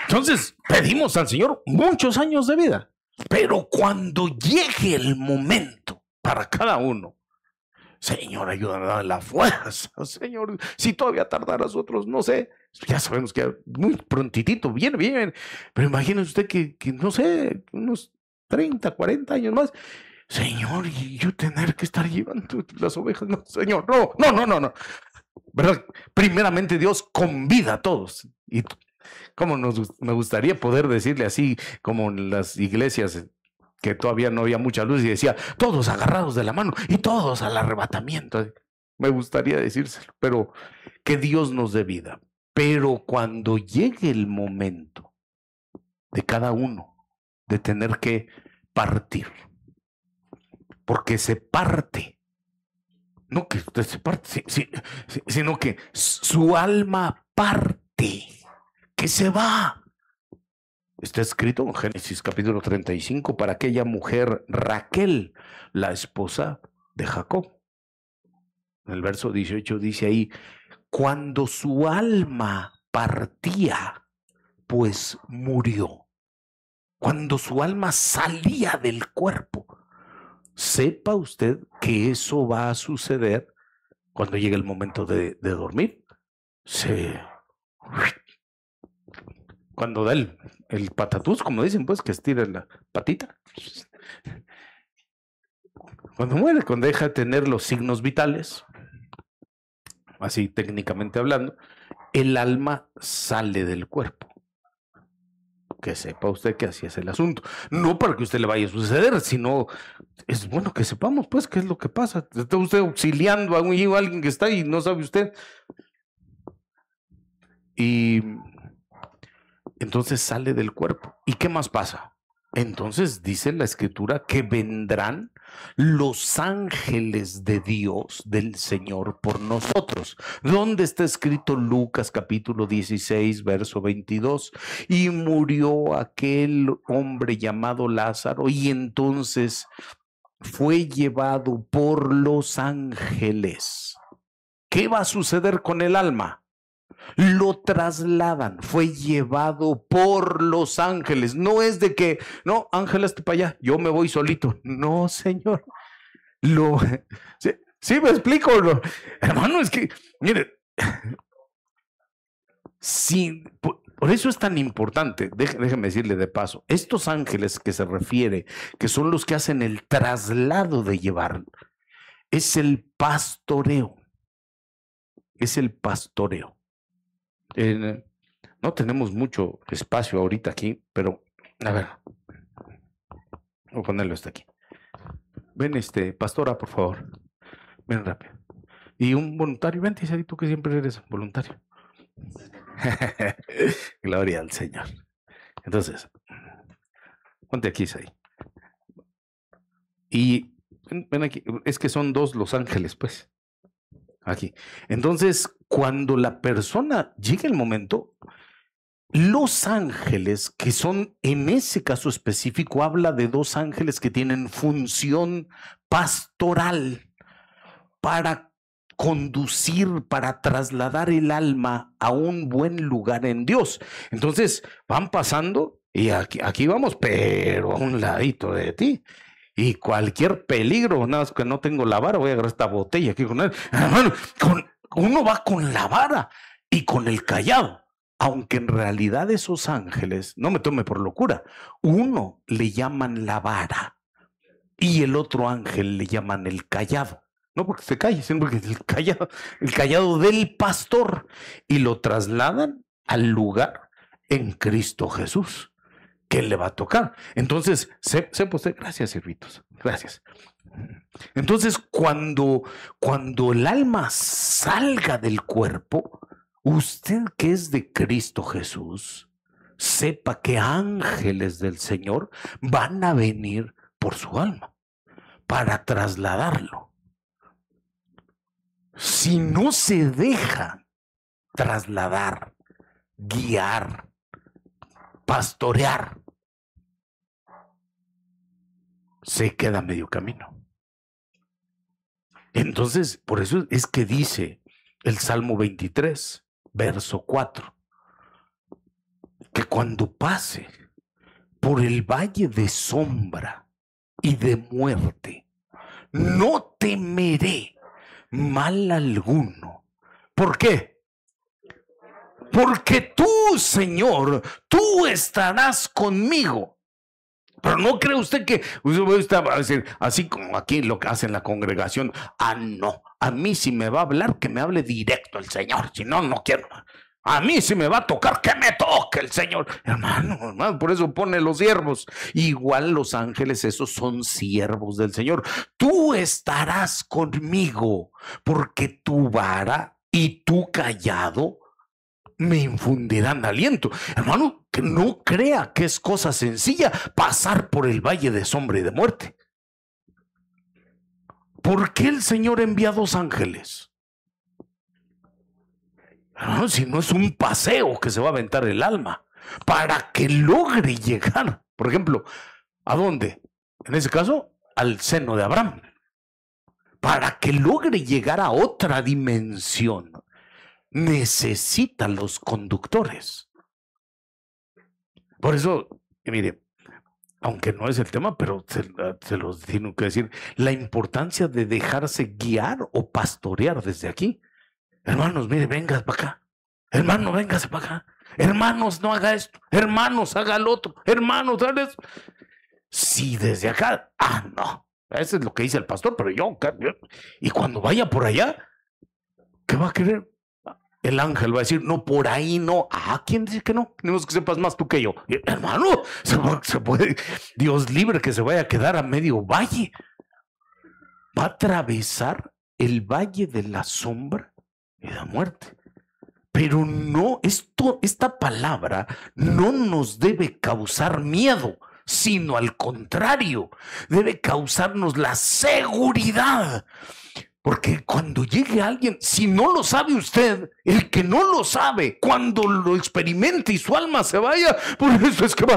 Entonces, pedimos al Señor muchos años de vida, pero cuando llegue el momento para cada uno, Señor, ayúdame a dar la fuerza, Señor, si todavía tardarás otros, no sé, ya sabemos que muy prontitito, viene, pero imagínese usted que no sé, unos 30, 40 años más, Señor, y yo tener que estar llevando las ovejas, no, Señor, no, ¿verdad? Primeramente Dios convida a todos, y como me gustaría poder decirle así, como en las iglesias que todavía no había mucha luz y decía, todos agarrados de la mano y todos al arrebatamiento. Me gustaría decírselo, pero que Dios nos dé vida. Pero cuando llegue el momento de cada uno de tener que partir, porque se parte, no que usted se parte, sino que su alma parte, que se va. Está escrito en Génesis capítulo 35 para aquella mujer Raquel, la esposa de Jacob. En el verso 18 dice ahí, cuando su alma partía, pues murió. Cuando su alma salía del cuerpo, sepa usted que eso va a suceder cuando llegue el momento de dormir. Cuando da el patatús, como dicen, pues, que estira la patita. Cuando muere, cuando deja de tener los signos vitales, así técnicamente hablando, el alma sale del cuerpo. Que sepa usted que así es el asunto. No para que usted le vaya a suceder, sino es bueno que sepamos, pues, qué es lo que pasa. Está usted auxiliando a alguien que está y no sabe usted. Y entonces sale del cuerpo. ¿Y qué más pasa? Entonces dice la escritura que vendrán los ángeles de Dios, del Señor, por nosotros. ¿Dónde está escrito Lucas capítulo 16, verso 22? Y murió aquel hombre llamado Lázaro y entonces fue llevado por los ángeles. ¿Qué va a suceder con el alma? Lo trasladan, fue llevado por los ángeles. No es de que, no, ángel, hazte para allá, yo me voy solito. No, Señor. ¿Sí me explico? Hermano, es que, mire, si Por eso es tan importante, déjeme decirle de paso, estos ángeles que se refiere, que son los que hacen el traslado de llevar, es el pastoreo. Es el pastoreo. No tenemos mucho espacio ahorita aquí, pero a ver, voy a ponerlo hasta aquí. Ven, pastora, por favor. Ven rápido. Y un voluntario, vente, Isari, tú que siempre eres voluntario. Gloria al Señor. Entonces, ponte aquí, Isai. Y ven aquí, es que son dos los ángeles, pues. Aquí. Entonces, cuando la persona llega el momento, los ángeles, que son, en ese caso específico, habla de dos ángeles que tienen función pastoral para conducir, para trasladar el alma a un buen lugar en Dios. Entonces, van pasando y aquí vamos, pero a un ladito de ti. Y cualquier peligro, nada más que no tengo la vara, voy a agarrar esta botella aquí con él. Hermano, uno va con la vara y con el callado. Aunque en realidad esos ángeles, no me tome por locura, uno le llaman la vara y el otro ángel le llaman el callado. No porque se calle, sino porque el callado del pastor, y lo trasladan al lugar en Cristo Jesús que le va a tocar. Entonces, gracias, siervitos, gracias. Entonces, cuando el alma salga del cuerpo, usted que es de Cristo Jesús, sepa que ángeles del Señor van a venir por su alma para trasladarlo. Si no se deja trasladar, guiar, pastorear, se queda a medio camino. Entonces, por eso es que dice el Salmo 23, verso 4, que cuando pase por el valle de sombra y de muerte, no temeré mal alguno. ¿Por qué? Porque tú, Señor, tú estarás conmigo. Pero no cree usted que usted va a decir, así como aquí lo que hace en la congregación, no, a mí si me va a hablar, que me hable directo el Señor, si no, no quiero. A mí si me va a tocar, que me toque el Señor. Hermano, por eso pone los siervos. Igual los ángeles, esos son siervos del Señor. Tú estarás conmigo, porque tu vara y tu callado me infundirán aliento. Hermano, que no crea que es cosa sencilla pasar por el valle de sombra y de muerte. ¿Por qué el Señor envía dos ángeles? No, si no es un paseo que se va a aventar el alma para que logre llegar, por ejemplo, ¿a dónde? En ese caso, al seno de Abraham. Para que logre llegar a otra dimensión, necesita los conductores. Por eso, mire, aunque no es el tema, pero se los tengo que decir, la importancia de dejarse guiar o pastorear desde aquí. Hermanos, mire, venga para acá. Hermano, véngase para acá. Hermanos, no haga esto. Hermanos, haga lo otro. Hermanos, haga eso. Sí, desde acá. No. Eso es lo que dice el pastor, pero yo. Y cuando vaya por allá, ¿qué va a querer? El ángel va a decir, no, por ahí no. ¿Quién dice que no? Tenemos que sepas más tú que yo. Hermano, se puede. Dios libre que se vaya a quedar a medio valle. Va a atravesar el valle de la sombra y la muerte. Pero no, esta palabra no nos debe causar miedo, sino al contrario, debe causarnos la seguridad. Porque cuando llegue alguien, si no lo sabe usted, el que no lo sabe, cuando lo experimente y su alma se vaya, por eso es que va.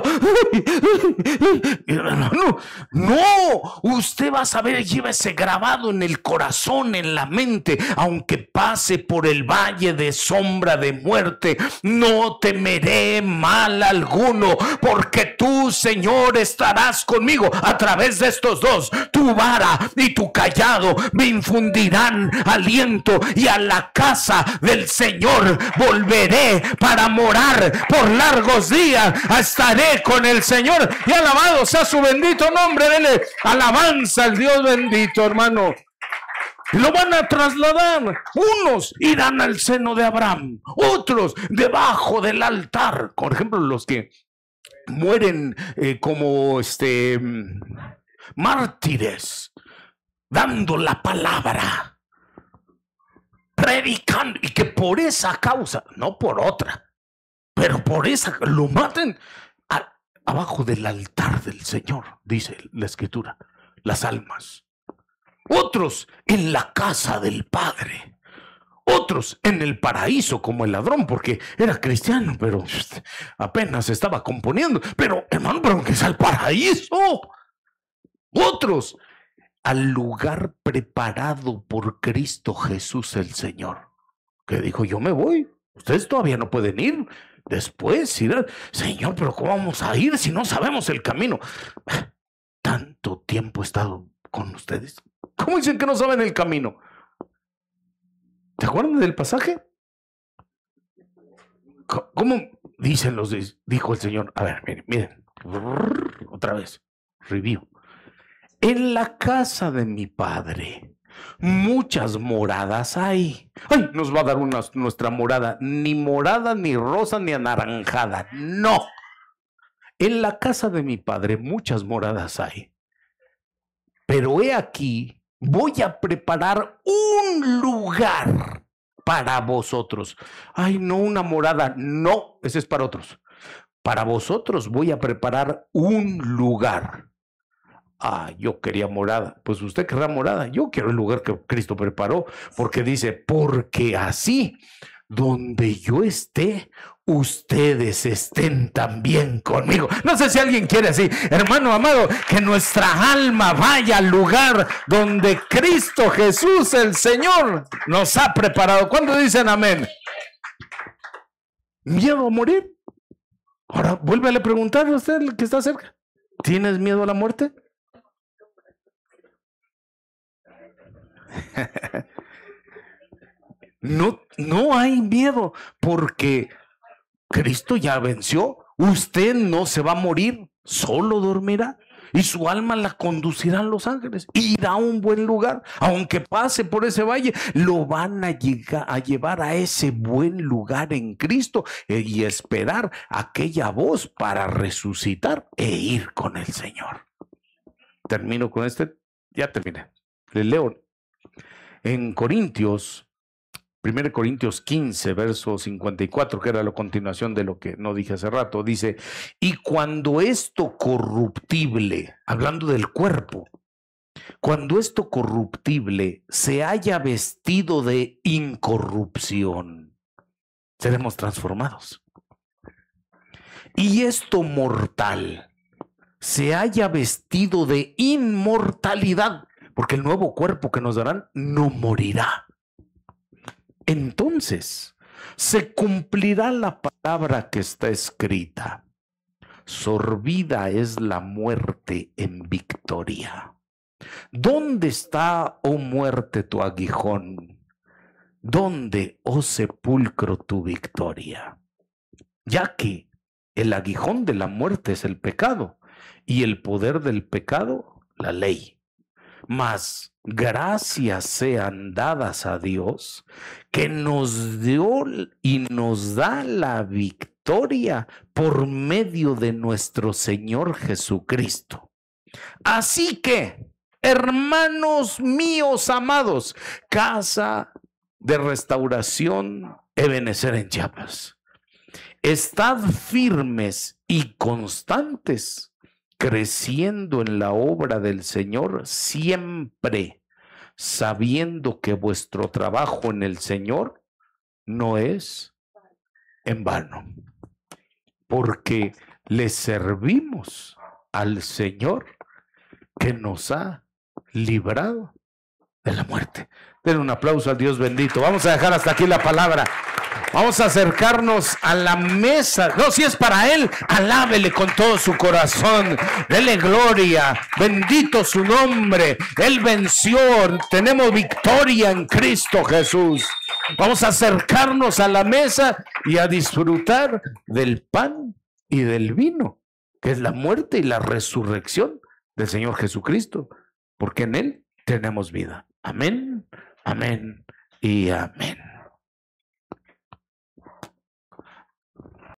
No, usted va a saber, llévese grabado en el corazón, en la mente, aunque pase por el valle de sombra de muerte, no temeré mal alguno, porque tú, Señor, estarás conmigo a través de estos dos. Tu vara y tu callado me infundirán dirán aliento, y a la casa del Señor volveré para morar por largos días. Estaré con el Señor, y alabado sea su bendito nombre. Denle alabanza al Dios bendito, hermano. Lo van a trasladar. Unos irán al seno de Abraham, otros debajo del altar. Por ejemplo, los que mueren como mártires, dando la palabra, predicando, y que por esa causa, no por otra, pero por esa, lo maten abajo del altar del Señor, dice la Escritura, las almas. Otros en la casa del Padre, otros en el paraíso como el ladrón, porque era cristiano, pero apenas se estaba componiendo. Pero hermano, pero que es al paraíso. Otros al lugar preparado por Cristo Jesús el Señor, que dijo: yo me voy, ustedes todavía no pueden ir, después irán. Señor, pero ¿cómo vamos a ir si no sabemos el camino? Tanto tiempo he estado con ustedes, ¿cómo dicen que no saben el camino? ¿Te acuerdan del pasaje? ¿Cómo dicen dijo el Señor? A ver, miren, otra vez, review. En la casa de mi Padre muchas moradas hay. Ay, nos va a dar nuestra morada, ni rosa, ni anaranjada, no. En la casa de mi Padre muchas moradas hay. Pero he aquí, voy a preparar un lugar para vosotros. Ay, no una morada, no, ese es para otros. Para vosotros voy a preparar un lugar. Ah, yo quería morada. Pues usted querrá morada. Yo quiero el lugar que Cristo preparó, porque dice: porque así, donde yo esté, ustedes estén también conmigo. No sé si alguien quiere así, hermano amado, que nuestra alma vaya al lugar donde Cristo Jesús, el Señor, nos ha preparado. ¿Cuándo dicen amén? ¿Miedo a morir? Ahora, vuélvele a preguntarle a usted, el que está cerca: ¿tienes miedo a la muerte? No hay miedo, porque Cristo ya venció. Usted no se va a morir, solo dormirá, y su alma la conducirán los ángeles, irá a un buen lugar. Aunque pase por ese valle, lo van a llevar a ese buen lugar en Cristo, y esperar aquella voz para resucitar e ir con el Señor. Termino con ya terminé. Le leo en Corintios, 1 Corintios 15, verso 54, que era la continuación de lo que no dije hace rato. Dice: y cuando esto corruptible, hablando del cuerpo, cuando esto corruptible se haya vestido de incorrupción, seremos transformados. Y esto mortal se haya vestido de inmortalidad, porque el nuevo cuerpo que nos darán no morirá. Entonces se cumplirá la palabra que está escrita: sorbida es la muerte en victoria. ¿Dónde está, oh muerte, tu aguijón? ¿Dónde, oh sepulcro, tu victoria? Ya que el aguijón de la muerte es el pecado, y el poder del pecado, la ley. Mas gracias sean dadas a Dios, que nos dio y nos da la victoria por medio de nuestro Señor Jesucristo. Así que, hermanos míos amados, casa de restauración Ebenecer en Chiapas, estad firmes y constantes, creciendo en la obra del Señor siempre, sabiendo que vuestro trabajo en el Señor no es en vano, porque le servimos al Señor que nos ha librado de la muerte. Den un aplauso al Dios bendito. Vamos a dejar hasta aquí la palabra. Vamos a acercarnos a la mesa. No, si es para Él, alábele con todo su corazón. Dele gloria. Bendito su nombre. Él venció. Tenemos victoria en Cristo Jesús. Vamos a acercarnos a la mesa y a disfrutar del pan y del vino, que es la muerte y la resurrección del Señor Jesucristo, porque en Él tenemos vida. Amén, amén y amén.